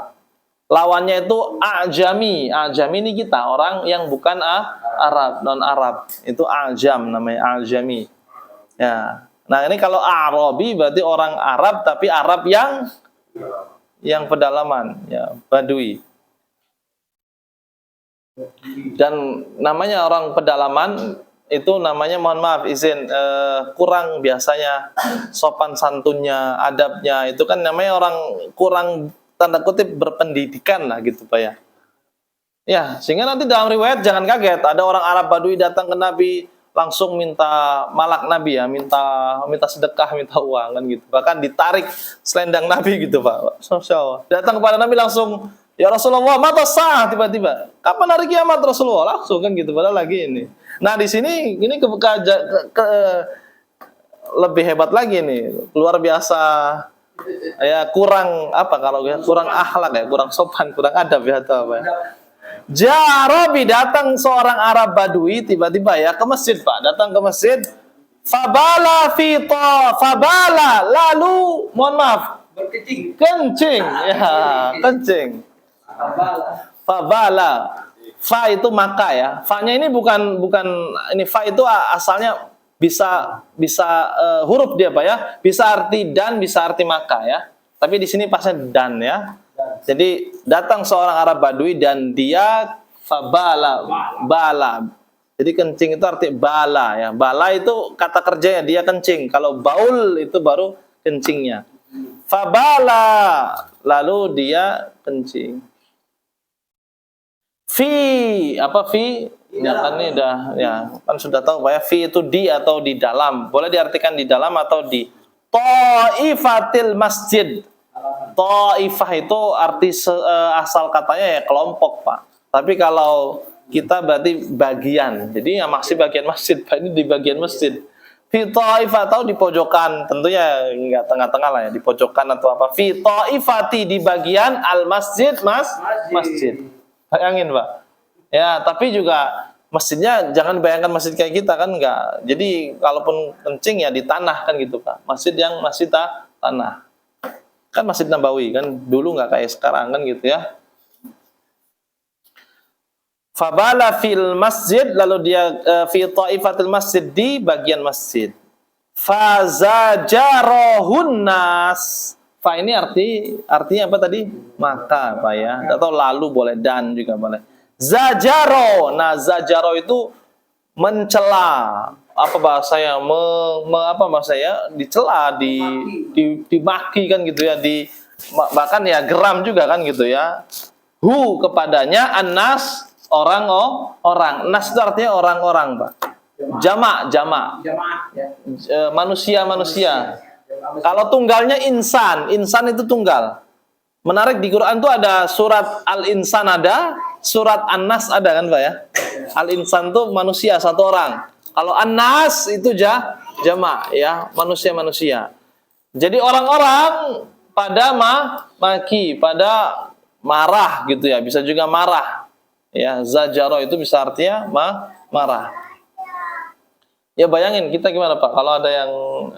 Lawannya itu Ajami. Ajami ini kita, orang yang bukan Arab, non Arab. Itu Ajam namanya, Ajami. Ya. Nah, ini kalau Arabi berarti orang Arab tapi Arab yang pedalaman, ya, Badui. Dan namanya orang pedalaman itu namanya, mohon maaf izin, kurang biasanya sopan santunnya, adabnya, itu kan namanya orang kurang tanda kutip berpendidikan lah gitu Pak ya. Ya, sehingga nanti dalam riwayat jangan kaget ada orang Arab Badui datang ke Nabi langsung minta malak Nabi ya, minta sedekah, minta uang kan gitu. Bahkan ditarik selendang Nabi gitu Pak. Masya Allah. Datang kepada Nabi langsung, ya Rasulullah, mata sah, tiba-tiba. Kapan hari kiamat Rasulullah? Langsung kan gitu. Padahal lagi ini. Nah di sini ini lebih hebat lagi nih, luar biasa. Ya kurang apa kalau ya, kurang akhlak ya, kurang sopan, kurang adab ya atau apa ya. Jarabi, datang seorang Arab Badui tiba-tiba ya ke masjid Pak, datang ke masjid. Fabala fita, fabala, lalu mohon maaf, Berkecing. kencing, ya kencing. Fabala, fa itu maka ya, fa-nya ini bukan ini, fa itu asalnya bisa huruf dia Pak ya, bisa arti dan bisa arti maka ya. Tapi di sini pasnya dan ya. Jadi datang seorang Arab Badui dan dia fabala, bala. Jadi kencing itu arti bala ya. Bala itu kata kerjanya, dia kencing. Kalau baul itu baru kencingnya. Fabala, lalu dia kencing. Fi, apa fi? Ya kan ini udah ya, kan sudah tahu Pak ya, fi itu di atau di dalam. Boleh diartikan di dalam atau di Taifatil masjid. Ta'ifah itu asal katanya ya kelompok, Pak. Tapi kalau kita berarti bagian. Jadi ya masih bagian masjid, Pak. Ini di bagian masjid. Fi ta'ifah atau di pojokan, tentunya enggak tengah-tengah lah ya, di pojokan atau apa. Fi ta'ifati di bagian al masjid, masjid. Bayangin, Pak. Ya, tapi juga masjidnya jangan bayangkan masjid kayak kita kan enggak. Jadi kalaupun kencing ya di tanah kan gitu, Pak. Masjid yang masih tanah. Kan Masjid Nabawi kan dulu enggak kayak sekarang kan gitu ya. Fabala fil masjid, lalu dia fi ta'ifatil masjid, di bagian masjid. Fazajarahun nas. Fa ini artinya apa tadi? Maka, Pak ya. Atau lalu boleh, dan juga boleh. Zajaro. Nah, zajaro itu mencela. Apa bahasanya? Apa bahasanya? Dicela, dimaki kan gitu ya, bahkan ya geram juga kan gitu ya. Hu kepadanya annas, orang. Nas itu artinya orang-orang, Pak. Jamak. Jamaah ya. Manusia. Kalau tunggalnya insan itu tunggal. Menarik, di Quran itu ada surat Al-Insan, ada surat An-Nas ada kan, Pak ya? Al-Insan itu manusia, satu orang. Kalau An-Nas itu jamak ya, manusia. Jadi orang-orang pada maki, pada marah gitu ya, bisa juga marah. Ya, zajaro itu bisa artinya marah. Ya bayangin kita gimana, Pak, kalau ada yang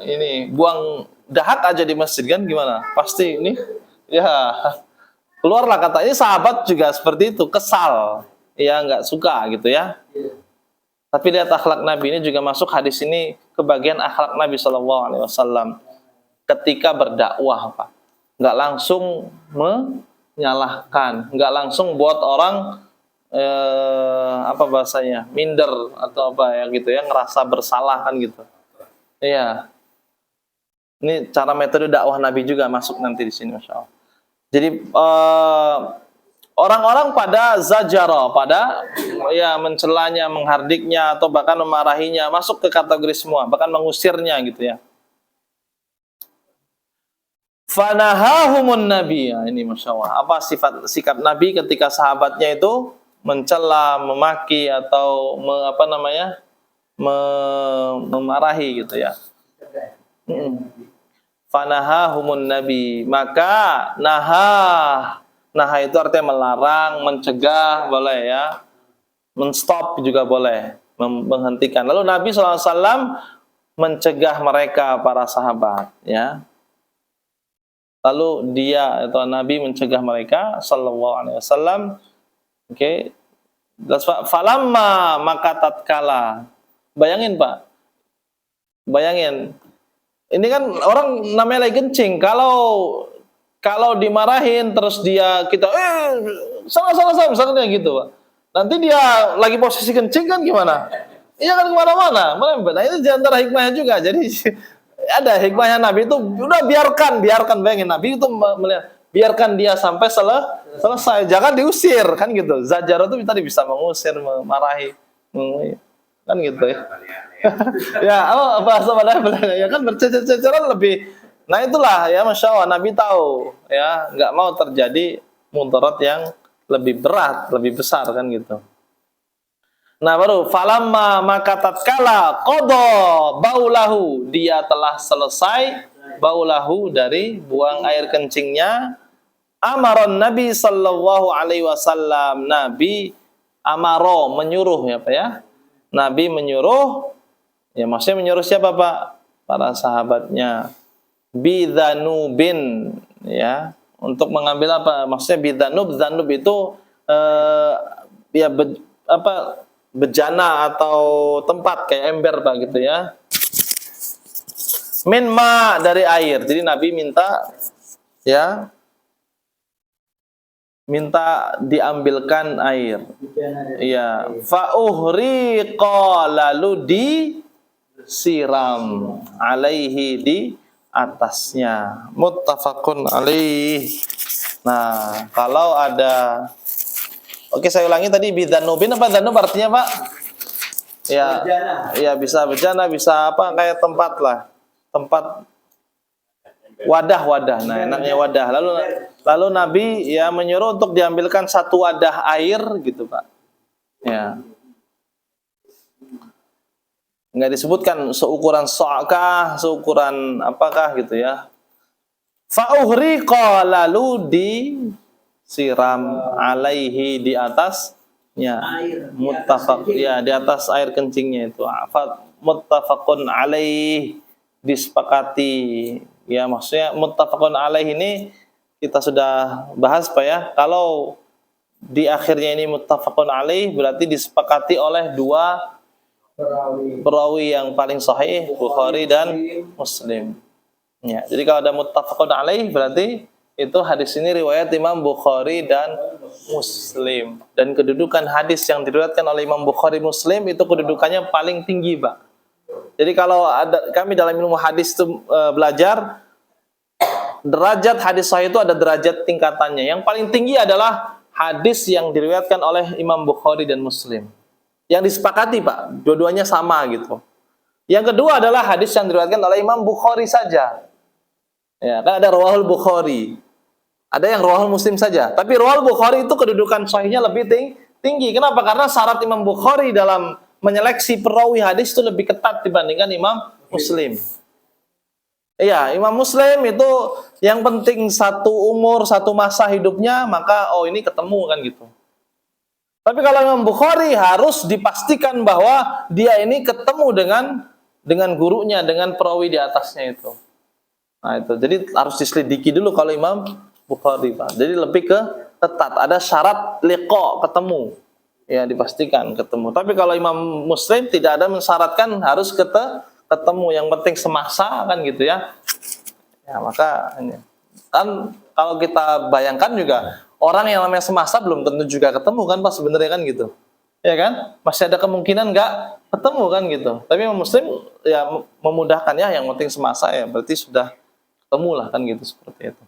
ini buang dahak aja di masjid kan gimana? Pasti ini ya keluarlah kata. Ini sahabat juga seperti itu, kesal, ya nggak suka gitu ya. Tapi lihat akhlak Nabi, ini juga masuk hadis ini ke bagian akhlak Nabi SAW ketika berdakwah, Pak. Nggak langsung menyalahkan, nggak langsung buat orang apa bahasanya, minder atau apa ya gitu ya, ngerasa bersalah kan gitu. Iya. Ini cara metode dakwah Nabi juga masuk nanti di sini, Masya Allah. Jadi orang-orang pada zajara, pada ya mencelanya, menghardiknya atau bahkan memarahinya, masuk ke kategori semua, bahkan mengusirnya gitu ya. Fanahahumun Nabi. Ya, ini Masya Allah. Apa sikap Nabi ketika sahabatnya itu mencela, memaki atau memarahi gitu ya. Fanahahumun Nabi, maka naha itu artinya melarang, mencegah boleh ya, menstop juga boleh, menghentikan. Lalu Nabi SAW mencegah mereka, para sahabat ya. Lalu dia atau Nabi mencegah mereka sallallahu alaihi wasallam. Oke. Falamma maka tatkala. Bayangin, Pak. Bayangin. Ini kan orang namanya lagi kencing. Kalau dimarahin terus kita salah misalnya gitu, Pak. Nanti dia lagi posisi kencing kan gimana? Iya kan kemana-mana. Nah itu diantara hikmahnya juga. Jadi ada hikmahnya Nabi itu, udah biarkan, bayangin Nabi itu melihat, biarkan dia sampai selesai, jangan diusir kan gitu. Zajaro itu tadi bisa mengusir, memarahi, kan gitu ya. Ya, bahasa ya kan berceceran lebih. Nah itulah ya, Masya Allah, Nabi tahu ya, nggak mau terjadi mudarat yang lebih berat, lebih besar kan gitu. Nah baru falamma maka tatkala qada baulahu, dia telah selesai baulahu dari buang air kencingnya, amaron Nabi sallallahu alaihi wasallam, Nabi amaro menyuruh ya, Pak ya. Nabi menyuruh, ya maksudnya menyuruh siapa, Pak? Para sahabatnya, bidzanubin ya, untuk mengambil apa? Maksudnya bidzanub itu ya bejana atau tempat kayak ember, Pak gitu ya. Min ma, dari air. Jadi Nabi minta diambilkan air. Iya, fa uhriqa, lalu disiram alaihi, di atasnya. Muttafaqun alaih. Nah, kalau ada, oke, saya ulangi tadi, bidzanubin apa dzanub artinya, Pak? Ya, bejana. Ya bisa bejana, bisa apa kayak tempat lah. Tempat Wadah. Nah, enaknya wadah. Lalu Nabi ya menyuruh untuk diambilkan satu wadah air gitu, Pak. Ya. Enggak disebutkan seukuran so'kah, seukuran apakah gitu ya. Fa'uhriqa, lalu disiram alaihi, di atasnya. Muttafaq, ya, di atas air kencingnya itu. Muttafaqun alaih, disepakati. Ya, maksudnya muttafaqun alaih ini kita sudah bahas Pak ya. Kalau di akhirnya ini muttafaqun alaih berarti disepakati oleh dua perawi yang paling sahih, Bukhari dan Muslim. Ya, jadi kalau ada muttafaqun alaih berarti itu hadis ini riwayat Imam Bukhari dan Muslim. Dan kedudukan hadis yang diriwayatkan oleh Imam Bukhari Muslim itu kedudukannya paling tinggi, Pak. Jadi kalau ada kami dalam ilmu hadis itu belajar derajat hadis sahih itu ada derajat tingkatannya. Yang paling tinggi adalah hadis yang diriwayatkan oleh Imam Bukhari dan Muslim. Yang disepakati, Pak, dua-duanya sama gitu. Yang kedua adalah hadis yang diriwayatkan oleh Imam Bukhari saja. Ya, kan ada rawahul Bukhari. Ada yang rawahul Muslim saja. Tapi rawahul Bukhari itu kedudukan sahihnya lebih tinggi. Kenapa? Karena syarat Imam Bukhari dalam menyeleksi perawi hadis itu lebih ketat dibandingkan Imam Muslim. Iya, Imam Muslim itu yang penting satu umur, satu masa hidupnya, maka oh ini ketemu kan gitu. Tapi kalau Imam Bukhari harus dipastikan bahwa dia ini ketemu dengan gurunya, dengan perawi di atasnya itu. Nah itu, jadi harus diselidiki dulu kalau Imam Bukhari, Pak. Jadi lebih ke ketat, ada syarat liqa, ketemu. Ya, dipastikan ketemu. Tapi kalau Imam Muslim tidak ada mensyaratkan harus ketemu, yang penting semasa kan gitu ya. Ya, maka kan kalau kita bayangkan juga orang yang namanya semasa belum tentu juga ketemu kan Pak sebenarnya kan gitu. Ya kan? Masih ada kemungkinan nggak ketemu kan gitu. Tapi Imam Muslim ya memudahkan ya, yang penting semasa ya, berarti sudah ketemu lah kan gitu, seperti itu.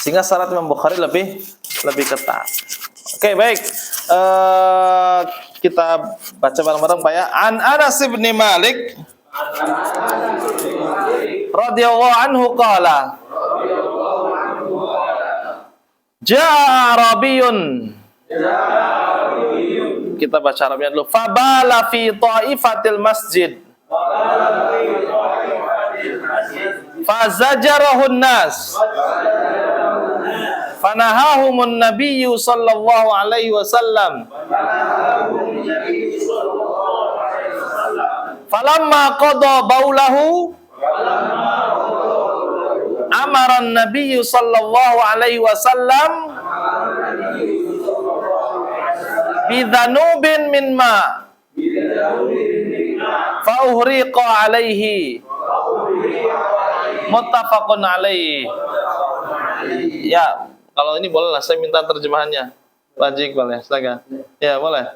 Sehingga syarat Imam Bukhari lebih ketat. Oke, baik. Kita baca bareng-bareng Pak ya. An Anas bin Malik radhiyallahu anhu qala Ja'a Arabiyun. Kita baca Arabnya dulu. Fabala fi ta'ifatil masjid. Fazajarahun nas. Fanahahumun nabiyyu sallallahu alaihi wasallam. Falamma qada baulahu amara an-nabiyyu sallallahu alaihi wasallam bidhanubin min ma fa uhriqa alaihi muttafaqun alaihi. Ya, kalau ini boleh lah saya minta terjemahannya. Pak Iqbal ya, silakan. Ya, boleh.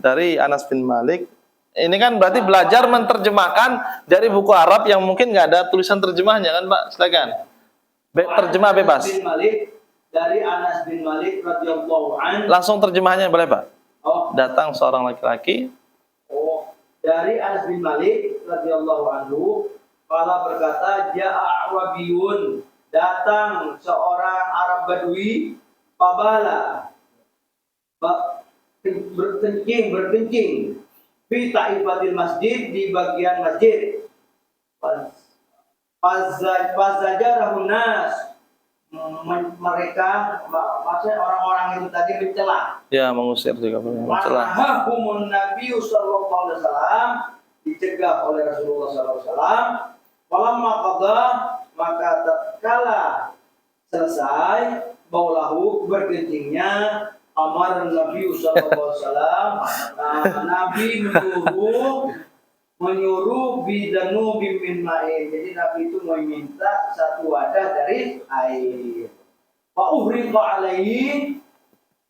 Dari Anas bin Malik. Ini kan berarti belajar menerjemahkan dari buku Arab yang mungkin nggak ada tulisan terjemahnya kan Pak? Silakan. Terjemah bebas. Dari Anas bin Malik radhiyallahu an. Langsung terjemahnya boleh Pak? Oh. Datang seorang laki-laki. Oh, dari Anas bin Malik radhiyallahu anhu, qala berkata, ja'a Arabiyun, datang seorang Arab Badui, fabala, berkencing fi ta'ifatil masjid, di bagian masjid. Fazajarahun nas, mereka maksudnya orang-orang itu tadi mencela. Ya, mengusir juga mencela. Manahahumun Nabi sallallahu alaihi wasallam, dicegah oleh Rasulullah sallallahu alaihi wasallam. Falamma qada, maka tatkala selesai baulahu, berkencingnya, amar Nabi sallallahu alaihi wasallam, Nabi menyuruh bidanubi min ma'in. Jadi Nabi itu meminta satu wadah dari air. Fa uhriqa alaihi,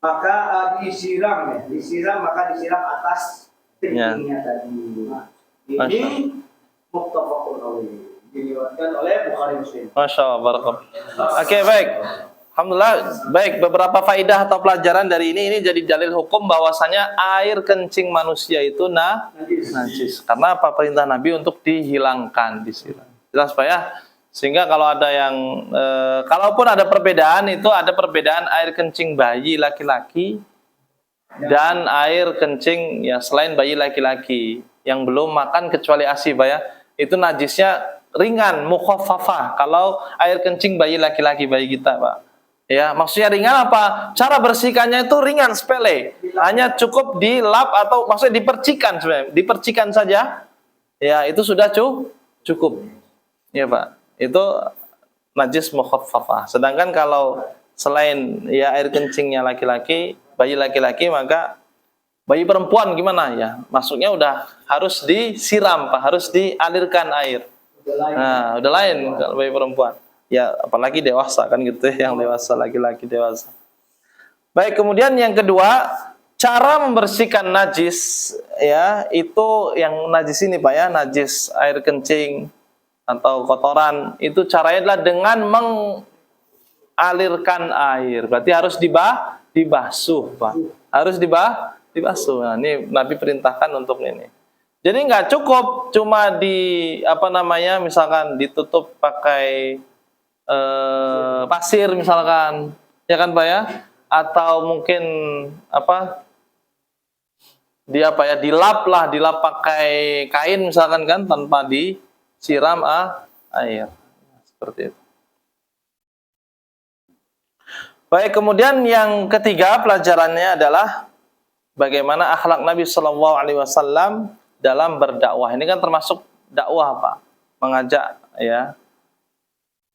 maka disiram maka disiram atas kencingnya tadi. Ini muttafaqun alaihi, diriwayatkan oleh Bukhari Muslim. Masya Allah, barakallah. Oke, baik. Alhamdulillah, baik. Beberapa faidah atau pelajaran dari ini jadi dalil hukum bahwasanya air kencing manusia itu najis. Karena apa? Perintah Nabi untuk dihilangkan, disiram. Jelas Pak ya? Sehingga kalau ada yang kalaupun ada perbedaan, itu ada perbedaan air kencing bayi laki-laki dan air kencing ya selain bayi laki-laki yang belum makan kecuali ASI, Pak ya. Itu najisnya ringan, mukhaffafah. Kalau air kencing bayi laki-laki, bayi kita, Pak. Ya, maksudnya ringan apa? Cara bersihkannya itu ringan, sepele. Hanya cukup dilap atau maksudnya dipercikan sebenarnya. Dipercikan saja. Ya, itu sudah cukup. Ya, Pak. Itu najis mukhaffafah. Sedangkan kalau selain ya air kencingnya laki-laki, bayi laki-laki, maka bayi perempuan gimana ya? Maksudnya udah harus disiram, Pak, harus dialirkan air. Nah, udah lain kalau bayi perempuan. Ya, apalagi dewasa kan gitu ya, yang dewasa, laki-laki dewasa. Baik, kemudian yang kedua, cara membersihkan najis ya, itu yang najis ini, Pak ya, najis air kencing atau kotoran, itu caranya adalah dengan mengalirkan air. Berarti harus dibasuh, Pak. Harus dibasuh. Nah, ini Nabi perintahkan untuk ini. Jadi nggak cukup cuma misalkan ditutup pakai pasir misalkan, ya kan, Pak ya? Atau mungkin dilap pakai kain misalkan kan, tanpa disiram air. Seperti itu. Baik, kemudian yang ketiga pelajarannya adalah bagaimana akhlak Nabi Shallallahu Alaihi Wasallam dalam berdakwah. Ini kan termasuk dakwah, Pak. Mengajak ya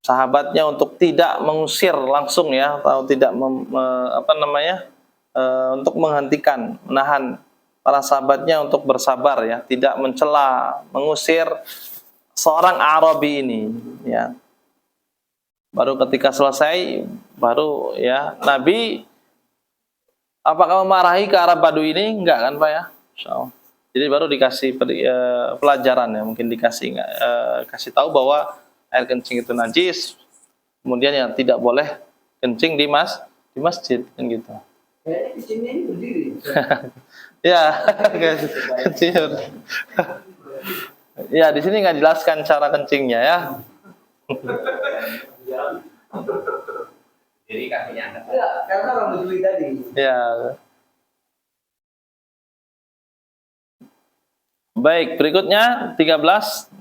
sahabatnya untuk tidak mengusir langsung ya, atau tidak untuk menghentikan, menahan para sahabatnya untuk bersabar ya, tidak mencela, mengusir seorang Arabi ini ya. Baru ketika selesai, baru ya Nabi apakah memarahi ke Arab Badui ini? Enggak kan, Pak ya? Insyaallah. Jadi baru dikasih pelajaran ya, mungkin kasih tahu bahwa air kencing itu najis, kemudian yang tidak boleh kencing di masjid kan gitu. Kayaknya di sini ini berdiri. Ya, kecil. Ya, di sini nggak jelaskan cara kencingnya ya. Jadi kakinya angkat. Ya, karena orang berdiri tadi. Ya. Baik, berikutnya 13,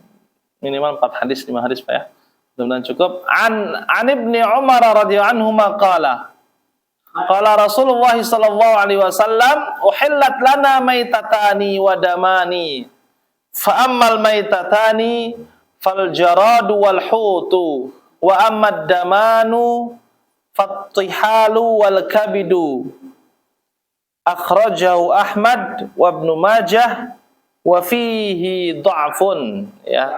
minimal 4 hadis, 5 hadis, Pak ya. Mudah-mudahan cukup. An Ibni Umar radhiyallahu anhu qala Rasulullah sallallahu alaihi wasallam, uhillat lana maitatani wa damani. Fa ammal maitatani fal jaradu wal hutu wa ammad damanu fattihalu wal kabidu. Akhrajahu Ahmad wa Ibnu Majah wa fihi dha'fun ya.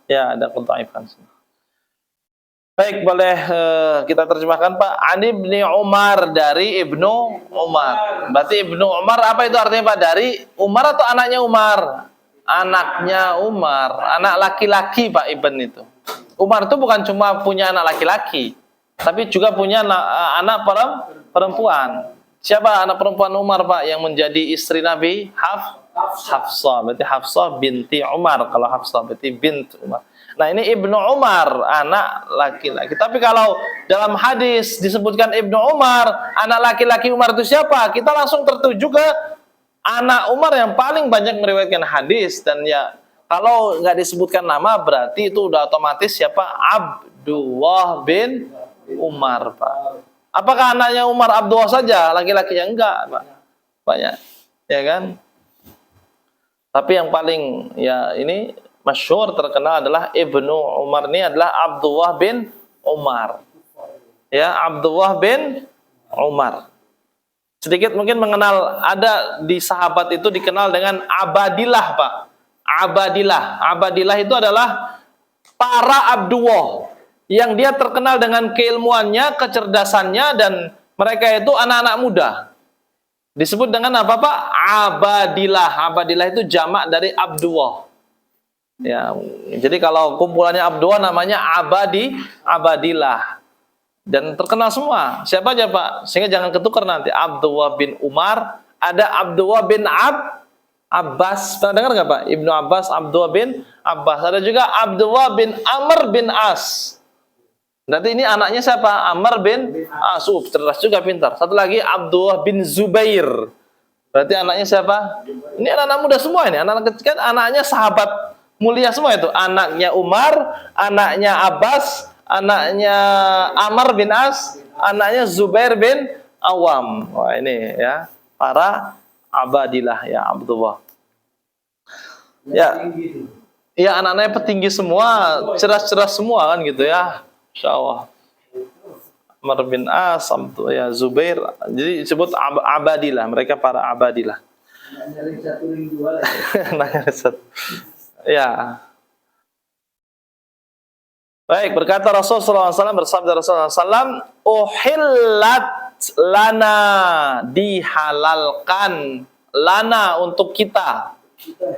Ya, ada kedhaifan. Baik, boleh kita terjemahkan, Pak. An Ibni Umar, dari Ibnu Umar. Berarti Ibnu Umar apa itu artinya, Pak? Dari Umar atau anaknya Umar? Anaknya Umar, anak laki-laki, Pak, Ibn itu. Umar itu bukan cuma punya anak laki-laki, tapi juga punya anak perempuan. Siapa anak perempuan Umar, Pak, yang menjadi istri Nabi? Hafsah. Berarti Hafsah binti Umar. Kalau Hafsah berarti bint Umar. Nah, ini Ibnu Umar, anak laki-laki. Tapi kalau dalam hadis disebutkan Ibnu Umar, anak laki-laki Umar itu siapa? Kita langsung tertuju ke anak Umar yang paling banyak meriwayatkan hadis. Dan ya, kalau nggak disebutkan nama, berarti itu udah otomatis siapa? Abdullah bin Umar, Pak. Apakah anaknya Umar Abdullah saja, laki-lakinya? Enggak, Pak. Banyak, ya kan? Tapi yang paling ya ini masyhur, terkenal adalah Ibnu Umar ini adalah Abdullah bin Umar. Ya, Abdullah bin Umar. Sedikit mungkin mengenal, ada di sahabat itu dikenal dengan Abadillah, Pak. Abadillah itu adalah para Abdullah yang dia terkenal dengan keilmuannya, kecerdasannya, dan mereka itu anak-anak muda. Disebut dengan apa, Pak? Abadillah. Abadillah itu jamak dari Abdullah. Ya, jadi kalau kumpulannya Abdullah namanya Abadillah. Dan terkenal semua. Siapa aja, Pak? Sehingga jangan ketukar nanti. Abdullah bin Umar, ada Abdullah bin Abbas, pernah dengar nggak Pak? Ibnu Abbas, Abdullah bin Abbas. Ada juga Abdullah bin Amr bin As. Berarti ini anaknya siapa? Amr bin As. Cerdas juga, pintar. Satu lagi Abdullah bin Zubair. Berarti anaknya siapa? Ini anak-anak muda semua ini. Anak-anak kecil kan anaknya sahabat mulia semua itu. Anaknya Umar, anaknya Abbas, anaknya Amr bin As, anaknya Zubair bin Awam. Wah ini ya, para abadilah ya Abdullah. Ya, ya anak-anaknya petinggi semua, cerdas-cerdas semua kan gitu ya. Insya Allah. Amr bin As, ya Zubair, jadi disebut abadilah, mereka para abadilah. Ya. Baik, berkata Rasulullah SAW, bersabda Rasulullah SAW, uhillat lana, dihalalkan, lana untuk kita.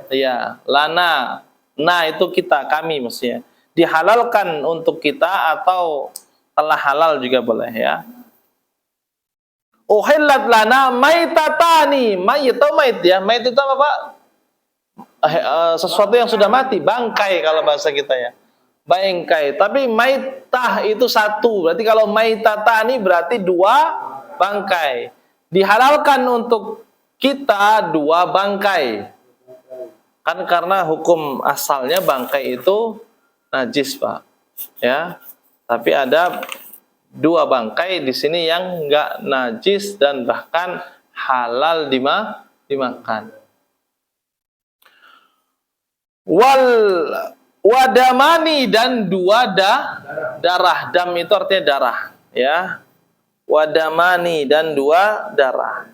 Ya, lana, nah itu kita, kami maksudnya. Dihalalkan untuk kita atau telah halal juga boleh ya. Uhillat lana maitatani, mayit atau mait ya. Mait itu apa Pak? Sesuatu yang sudah mati, bangkai kalau bahasa kita ya. Bangkai. Tapi maitah itu satu. Berarti kalau maitatani berarti dua bangkai. Dihalalkan untuk kita dua bangkai. Kan karena hukum asalnya bangkai itu najis Pak. Ya. Tapi ada dua bangkai di sini yang enggak najis dan bahkan halal dimakan. Wadamani, dan dua darah. Dam itu artinya darah ya. Wadamani, dan dua darah.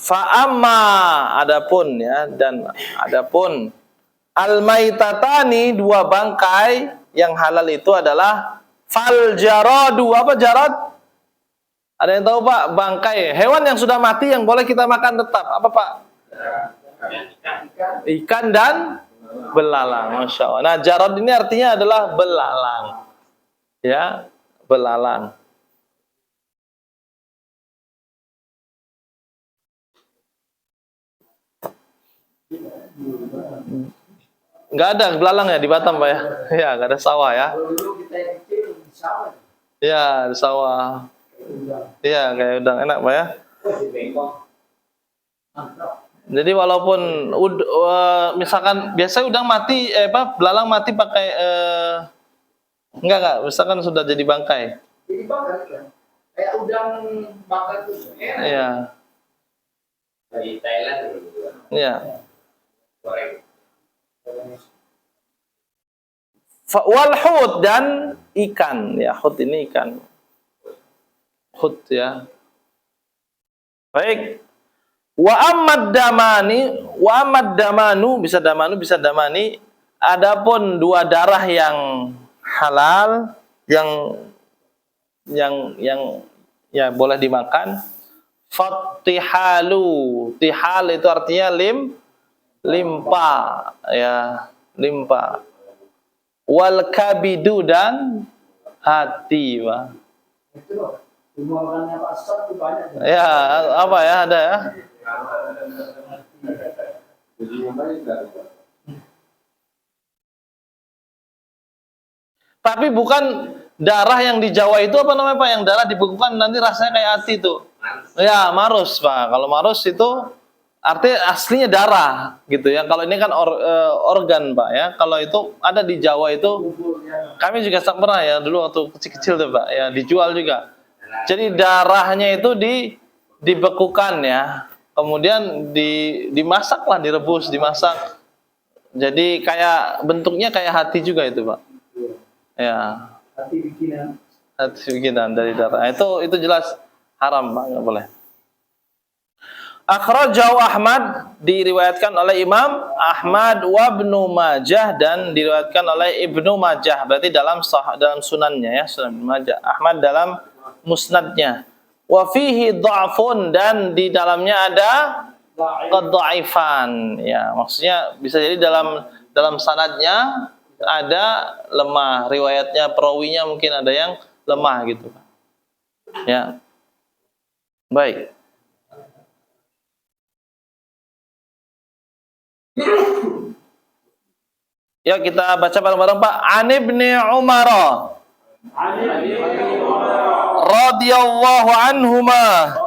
Fa'amma, adapun ya, dan adapun al-maitatani, dua bangkai yang halal itu adalah fal jaradu. Apa jarad? Ada yang tahu Pak? Bangkai hewan yang sudah mati yang boleh kita makan tetap. Apa Pak? Ikan dan belalang. Masya Allah. Nah, jarad ini artinya adalah belalang. Ya, belalang. Nggak ada belalang ya di Batam Pak ya? Ya, nggak ada sawah ya? Ya, di sawah. Iya, kayak udang, enak Pak ya? Jadi walaupun misalkan biasa udang mati, belalang mati pakai enggak, misalkan sudah jadi bangkai. Jadi bakar kan? Kayak udang bakar tuh. Iya. Dari Thailand dulu. Iya. Goreng. Wal hut, dan ikan ya, hut ini ikan. Hut ya. Baik. Wa amad damanu, bisa damanu, bisa damani. Adapun dua darah yang halal, yang ya boleh dimakan. Fatihalu, tihal itu artinya limpa ya, limpa. Wal kabidu, dan hati Pak. Itu loh. Semua makannya Pak Ustaz itu banyak. Ya, apa ya, ada ya. Tapi bukan darah yang di Jawa itu apa namanya Pak? Yang darah dibekukan nanti rasanya kayak hati itu. Ya, marus Pak. Kalau marus itu artinya aslinya darah gitu ya. Kalau ini kan organ Pak ya. Kalau itu ada di Jawa itu, kami juga pernah ya dulu waktu kecil-kecil tuh Pak ya, dijual juga. Jadi darahnya itu dibekukan ya. Kemudian dimasak lah, direbus, dimasak. Jadi kayak bentuknya kayak hati juga itu Pak. Ya. Hati bikinan. Hati bikinan dari darah. Itu jelas haram Pak, nggak boleh. Akhrajahu Ahmad, diriwayatkan oleh Imam Ahmad, wa Ibnu Majah, dan diriwayatkan oleh Ibnu Majah. Berarti dalam sunannya ya, Sunan Ibnu Majah. Ahmad dalam musnadnya. Wa fihi dha'fun, dan di dalamnya ada kedhaifan. Ya, maksudnya bisa jadi dalam sanadnya ada lemah, riwayatnya, perawinya mungkin ada yang lemah gitu. Ya. Baik. Ya, kita baca bareng-bareng Pak. An Ibnu Umar radhiyallahu anhuma.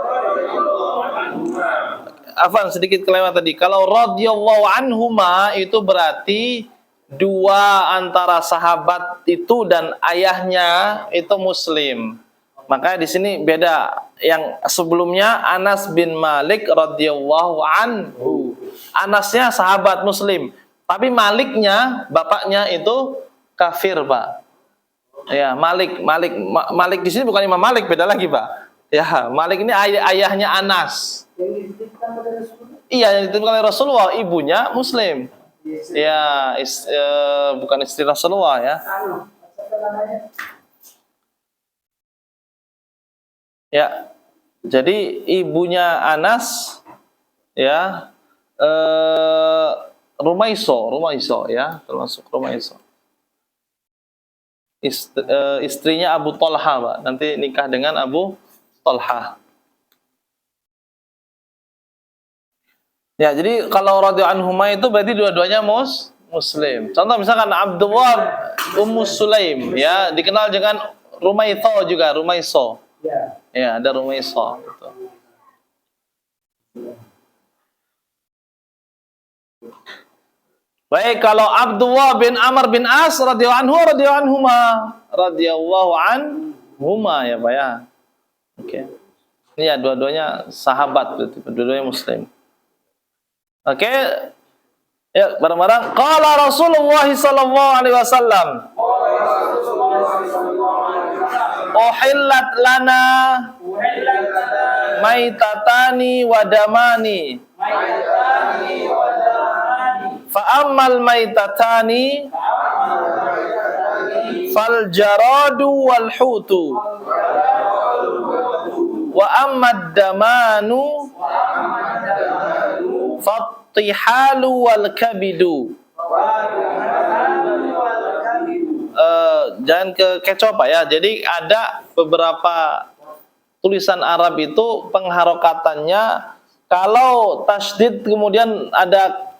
Afan, sedikit kelewat tadi. Kalau radhiyallahu anhuma itu berarti dua antara sahabat itu dan ayahnya itu muslim. Maka di sini beda. Yang sebelumnya Anas bin Malik radhiyallahu anhu. Anasnya sahabat muslim, tapi Maliknya, bapaknya itu kafir, Pak. Ya, Malik di sini bukan Imam Malik, beda lagi, Pak. Ya, Malik ini ayahnya Anas. Yang dititipkan pada Rasulullah. Iya, yang dititipkan oleh Rasulullah, ibunya muslim. Ya, bukan istri Rasulullah ya. Apa namanya? Ya. Jadi ibunya Anas ya Rumaiso ya, termasuk Rumaiso. Istrinya Abu Thalha, Pak. Nanti nikah dengan Abu Thalha. Ya, jadi kalau radhiyallahu anhuma itu berarti dua-duanya muslim. Contoh misalkan Abdullah Ummu Sulaim ya, dikenal dengan Rumaitho juga, Rumaiso. Ya. Ya, ada Rumaiso gitu. Baik, kalau Abdullah bin Amr bin As radhiyallahu anhuma ya, Pak ya. Oke. Ini ya dua-duanya sahabat berarti, dua-duanya muslim. Oke. Ya, bareng-bareng. Qala Rasulullah sallallahu alaihi wasallam. Uhillat lana maitatani wa damani. Fa ammal maitatani fal jaradu wal hutu. Wa ammad damanu fattihalu wal kabidu. Jangan kecoh, Pak ya. Jadi ada beberapa tulisan Arab itu pengharokatannya kalau tasdid kemudian ada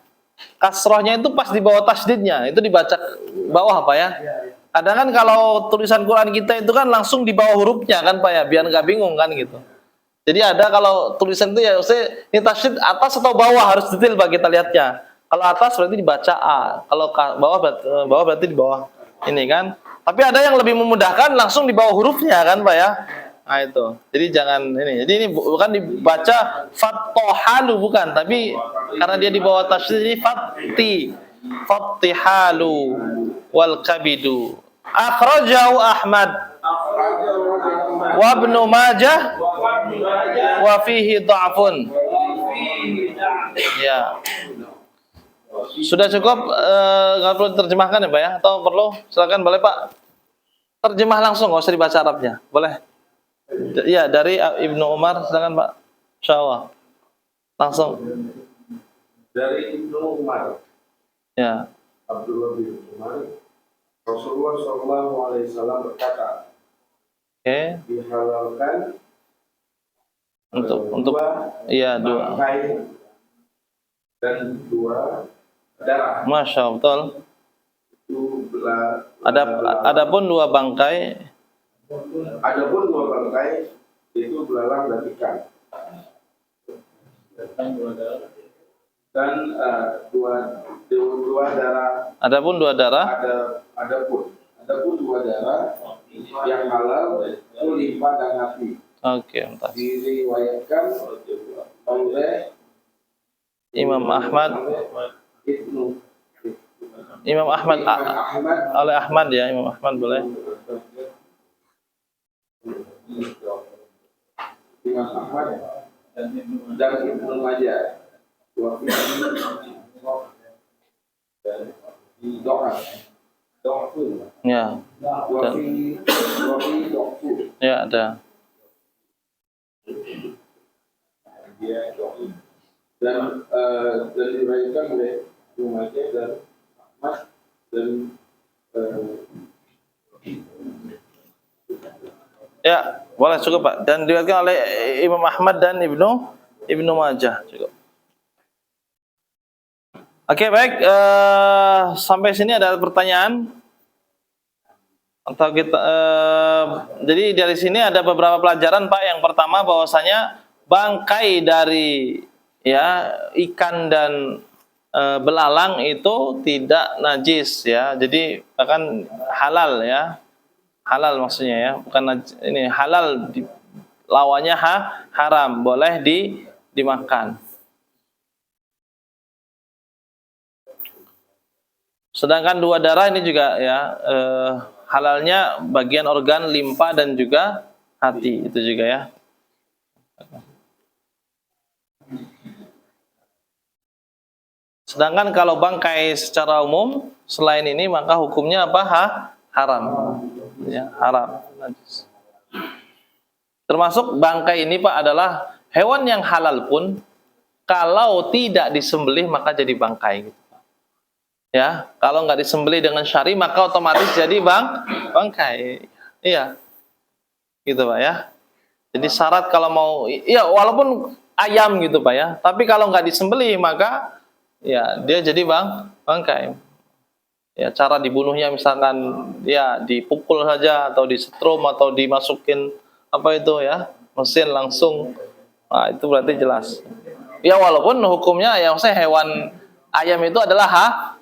kasrohnya itu pas di bawah tasdidnya, itu dibaca bawah, Pak ya. Kadang kan kalau tulisan Quran kita itu kan langsung di bawah hurufnya kan, Pak ya, biar nggak bingung kan gitu. Jadi ada kalau tulisan itu ya, ini tasdid atas atau bawah harus detail, Pak, kita lihatnya. Kalau atas berarti dibaca A, kalau bawah berarti di bawah ini kan. Tapi ada yang lebih memudahkan langsung di bawah hurufnya kan, Pak ya. Nah itu. Jadi jangan ini. Jadi ini bukan dibaca fattohalu, bukan, tapi karena dia di bawah tasdid ini fattihalu wal kabidu. Akhrajahu Ahmad wa Ibnu Majah wa fihi dha'fun. Ya. Sudah cukup, nggak perlu diterjemahkan ya, Pak ya? Atau perlu? Silakan, boleh Pak. Terjemah langsung, nggak usah dibaca Arabnya. Boleh? Ya, dari Ibnu Umar, silakan Pak. Insyaallah. Langsung. Dari Ibnu Umar. Ya. Abdullah bin Umar. Rasulullah SAW berkata, dihalalkan untuk iya dua bangkai dan dua darah. Masya Allah, betul. Itu Adapun dua bangkai itu belalang dan ikan. Dan dua darah. Adapun dua darah. Adapun dua darah yang halal itu limpa dan hati. Oke, entah. Diriwayatkan oleh Imam Ahmad. Oleh Ahmad ya, Imam Ahmad boleh. Imam Ahmad dan Ibnu Majah. Ya. Ya ada. Dan diriwayatkan oleh Ibnu Majah dan Ahmad dan ya, boleh cukup Pak. Dan diriwayatkan oleh Imam Ahmad dan Ibnu Majah cukup. Oke, baik. Sampai sini ada pertanyaan? Atau kita jadi dari sini ada beberapa pelajaran, Pak. Yang pertama bahwasanya bangkai dari ya ikan dan belalang itu tidak najis ya. Jadi bahkan halal ya. Halal maksudnya ya, bukan ini halal lawannya haram, boleh dimakan. Sedangkan dua darah ini juga ya halalnya bagian organ limpa dan juga hati itu juga ya. Sedangkan kalau bangkai secara umum selain ini maka hukumnya apa? Haram. Ya, haram. Najis. Termasuk bangkai ini Pak adalah hewan yang halal pun kalau tidak disembelih maka jadi bangkai. Ya, kalau nggak disembelih dengan syari maka otomatis jadi bangkai. Iya, gitu Pak ya. Jadi syarat kalau mau, ya walaupun ayam gitu Pak ya, tapi kalau nggak disembelih maka ya dia jadi bangkai. Ya cara dibunuhnya misalkan ya dipukul saja atau disetrum atau dimasukin apa itu ya mesin langsung, nah itu berarti jelas. Ya walaupun hukumnya ya maksudnya hewan ayam itu adalah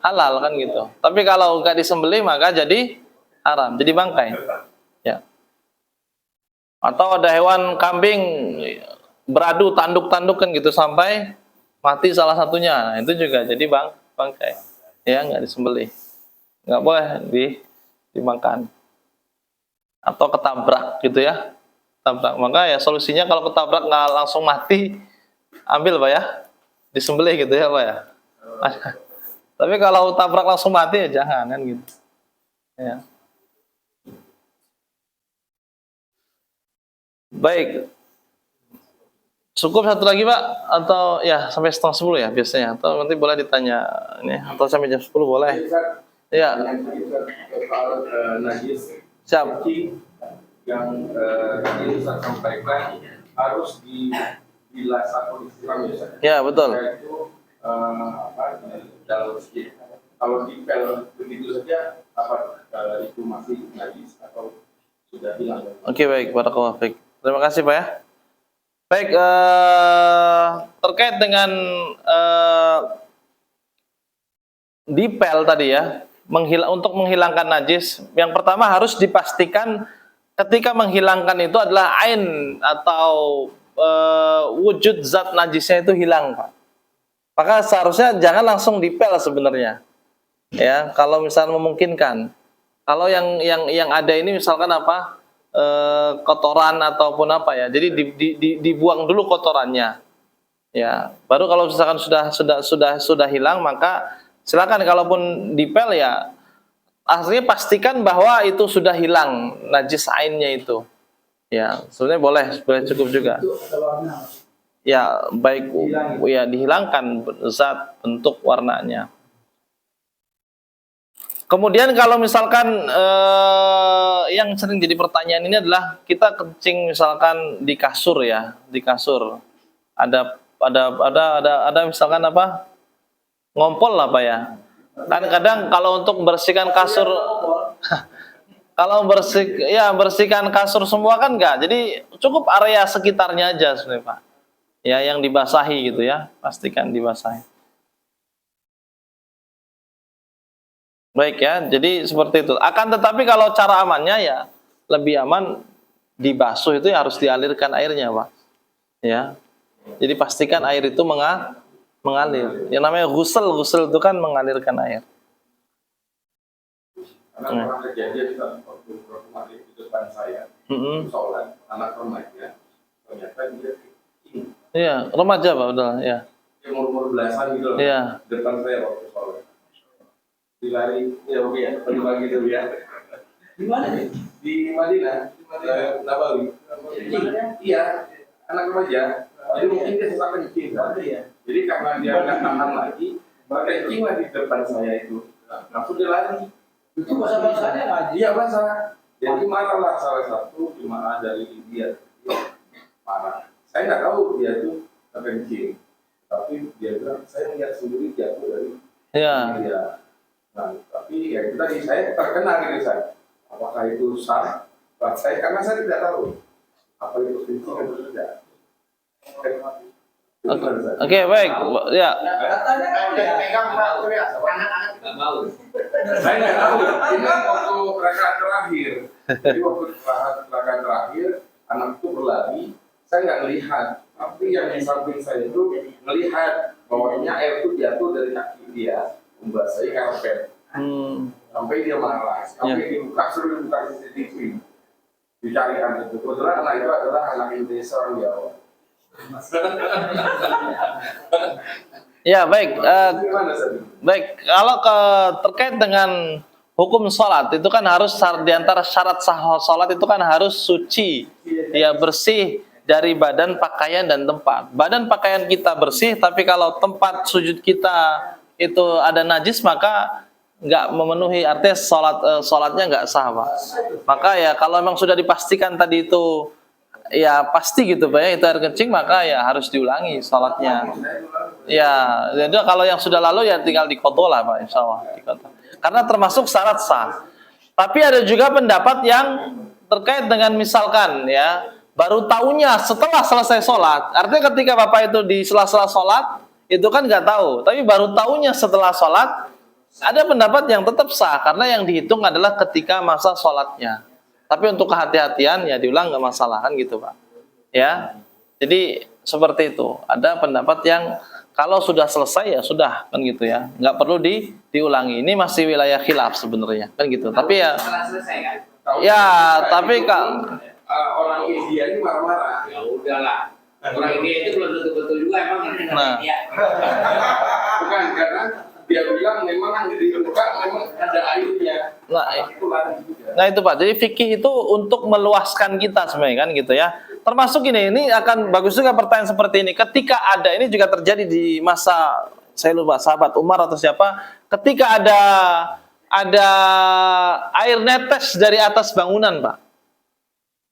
halal kan gitu. Tapi kalau nggak disembelih maka jadi haram, jadi bangkai. Ya. Atau ada hewan kambing beradu tanduk-tanduk kan gitu sampai mati salah satunya. Nah, itu juga jadi bangkai. Ya nggak disembelih. Nggak boleh dimakan. Atau ketabrak gitu ya. Ketabrak. Maka ya solusinya kalau ketabrak nggak langsung mati, ambil Pak ya. Disembelih gitu ya Pak ya. Tapi kalau tabrak langsung mati ya jangan kan gitu. Ya. Baik. Cukup satu lagi Pak atau ya sampai 9:30 ya biasanya atau nanti boleh ditanya ini atau sampai jam 10 boleh. Ya. Soal najis Siap. yang tadi Ustaz sampaikan harus dibilas atau disiram ya. Ya betul. Itu dalam masjid. Kalau dipel begitu saja apa itu masih najis atau sudah hilang? Oke baik, barakallahu fiik. Terima kasih Pak ya. Baik, terkait dengan dipel tadi ya, untuk menghilangkan najis, yang pertama harus dipastikan ketika menghilangkan itu adalah ain atau wujud zat najisnya itu hilang, Pak. Maka seharusnya jangan langsung dipel sebenarnya. Ya, kalau misalnya memungkinkan. Kalau yang ada ini misalkan apa? Kotoran ataupun apa ya. Jadi dibuang dulu kotorannya. Ya, baru kalau misalkan sudah hilang maka silakan kalaupun dipel ya aslinya pastikan bahwa itu sudah hilang najis ainnya itu. Ya, sebenarnya boleh cukup juga. Ya, baik ya dihilangkan zat bentuk warnanya. Kemudian kalau misalkan yang sering jadi pertanyaan ini adalah kita kencing misalkan di kasur ya, di kasur. Ada misalkan apa? Ngompol apa ya? Kan kadang kalau untuk bersihkan kasur kalau bersihkan kasur semua kan enggak. Jadi cukup area sekitarnya aja sebenarnya, Pak. Ya, yang dibasahi gitu ya. Pastikan dibasahi. Baik ya, jadi seperti itu. Akan tetapi kalau cara amannya ya lebih aman dibasuh itu ya harus dialirkan airnya, Pak. Ya. Jadi pastikan air itu mengalir. Yang namanya ghusl itu kan mengalirkan air. Karena pernah kejadian waktu kemarin di depan saya, sholat anak remaja, ternyata dia kencing. Iya, remaja Pak, betul. Ya. Dia umur belasan gitu loh. Iya. Depan saya waktu sholat. Dilari, ya oke ya, pagi-pagi dulu ya. Di mana nih? Di Madinah, Nabawi. Iya, anak remaja. Jadi mungkin dia sesak kencing. Jadi karena dia nggak tahan lagi, maka kencing lah di depan saya itu. Langsung dia lari. Itu bahasa-bahasanya ngaji. Iya bahasa. Jadi marahlah salah satu jemaah dari India. Marah. Saya nggak tahu dia tuh kencing. Tapi dia bilang, saya lihat sendiri jatuh dari Ya. Iya. Nah, tapi ya kita saya terkena gitu saya. Apakah itu sah? Buat saya karena saya tidak tahu apa itu kencing atau tidak. Oke, baik. Ya. Katanya kan ya. Pegang Pak Surya, anak-anak nggak mau. Saya nggak tahu. Ini waktu rakaat terakhir. Jadi waktu rakaat terakhir anak itu berlari. Saya nggak melihat. Tapi yang di samping saya itu melihat bahwanya air itu jatuh dari kaki dia membasahi karpet. Sampai dia marah. Sampai dibuka suruh dibuka CCTV. Dicarikan itu. Kebetulan anak itu adalah anak Indonesia orang Jawa. Ya, baik. Gimana Sadi? Baik, kalau terkait dengan hukum sholat itu kan harus diantara syarat sah sholat itu kan harus suci, ya bersih dari badan, pakaian dan tempat. Badan pakaian kita bersih, tapi kalau tempat sujud kita itu ada najis maka nggak memenuhi, artinya sholatnya nggak sah, Pak. Maka ya kalau memang sudah dipastikan tadi itu ya pasti gitu Pak ya, itu air kencing, maka ya harus diulangi sholatnya. Ya, jadi kalau yang sudah lalu ya tinggal diqadha lah Pak, insya Allah diqadha. Karena termasuk syarat sah. Tapi ada juga pendapat yang terkait dengan misalkan ya baru tahunya setelah selesai sholat. Artinya ketika Bapak itu di sela-sela sholat itu kan nggak tahu, tapi baru tahunya setelah sholat. Ada pendapat yang tetap sah karena yang dihitung adalah ketika masa sholatnya. Tapi untuk kehati-hatian ya diulang nggak masalah kan gitu Pak. Ya, jadi seperti itu. Ada pendapat yang kalau sudah selesai ya sudah kan gitu ya, nggak perlu diulangi. Ini masih wilayah khilaf sebenarnya kan gitu. Tapi ya, Setelah selesai kan? ya tapi kalau orang India ini marah-marah. Ya udahlah. Orang India itu belum tentu betul juga emang. Nah. India. Bukan karena dia bilang memang di muka memang ada airnya. Itu lari juga. Nah itu Pak, jadi fikih itu untuk meluaskan kita sebenarnya kan gitu ya. Termasuk ini akan bagus juga pertanyaan seperti ini. Ketika ada, ini juga terjadi di masa saya lupa sahabat Umar atau siapa, ketika ada air netes dari atas bangunan Pak.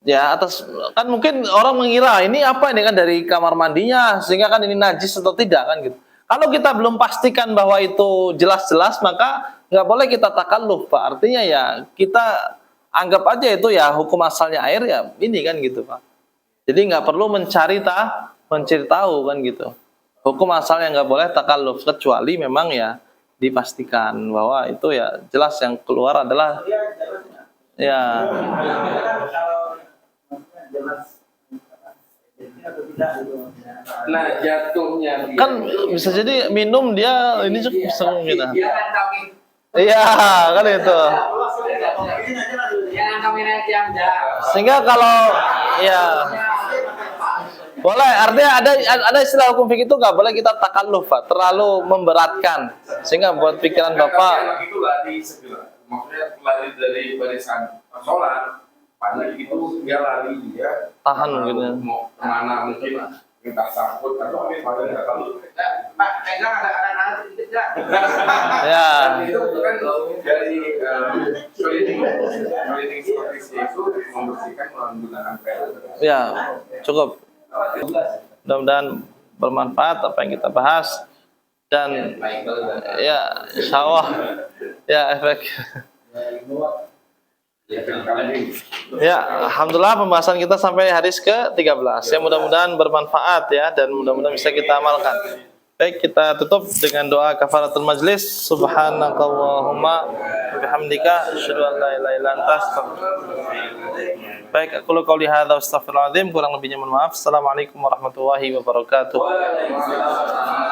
Ya atas kan mungkin orang mengira ini apa ini kan dari kamar mandinya sehingga kan ini najis atau tidak kan gitu. Kalau kita belum pastikan bahwa itu jelas-jelas maka nggak boleh kita takalluf Pak. Artinya ya kita anggap aja itu ya hukum asalnya air ya ini kan gitu Pak. Jadi nggak perlu mencari tahu kan gitu. Hukum asalnya nggak boleh takalluf kecuali memang ya dipastikan bahwa itu ya jelas yang keluar adalah ya. Nah jatuhnya dia Kan bisa jadi minum dia ini cukup sering gitu. Dia kan kami. Iya kan itu. Jangan kami naik yang jauh. Sehingga kalau ya boleh, artinya ada istilah hukum fikih itu nggak boleh kita takalluf Pak, terlalu memberatkan sehingga buat pikiran Bapak. anak itu lari segera. Maksudnya lari dari barisan sholat. Padahal itu dia lari dia Tahan gitu. mau kemana mungkin entah takut atau apa padahal nggak tahu. Pak, pegang ada anak-anak sedikit nggak? Ya. Dan itu kan dari cleaning seperti itu membersihkan menggunakan pel. Ya, cukup. Mudah-mudahan bermanfaat apa yang kita bahas dan Baik, kalau ya insya Allah ya efek. Ya, alhamdulillah pembahasan kita sampai hadis ke-13. Ya mudah-mudahan bermanfaat ya dan mudah-mudahan bisa kita amalkan. Baik, kita tutup dengan doa kafaratul majlis. Subhanakallahumma wa bihamdika asyhadu an la ilaha illa anta astaghfiruka. Baik, aku qouli hadza wa astaghfirullahaladzim, kurang lebihnya mohon maaf. Assalamualaikum warahmatullahi wabarakatuh. Waalaikumsalam.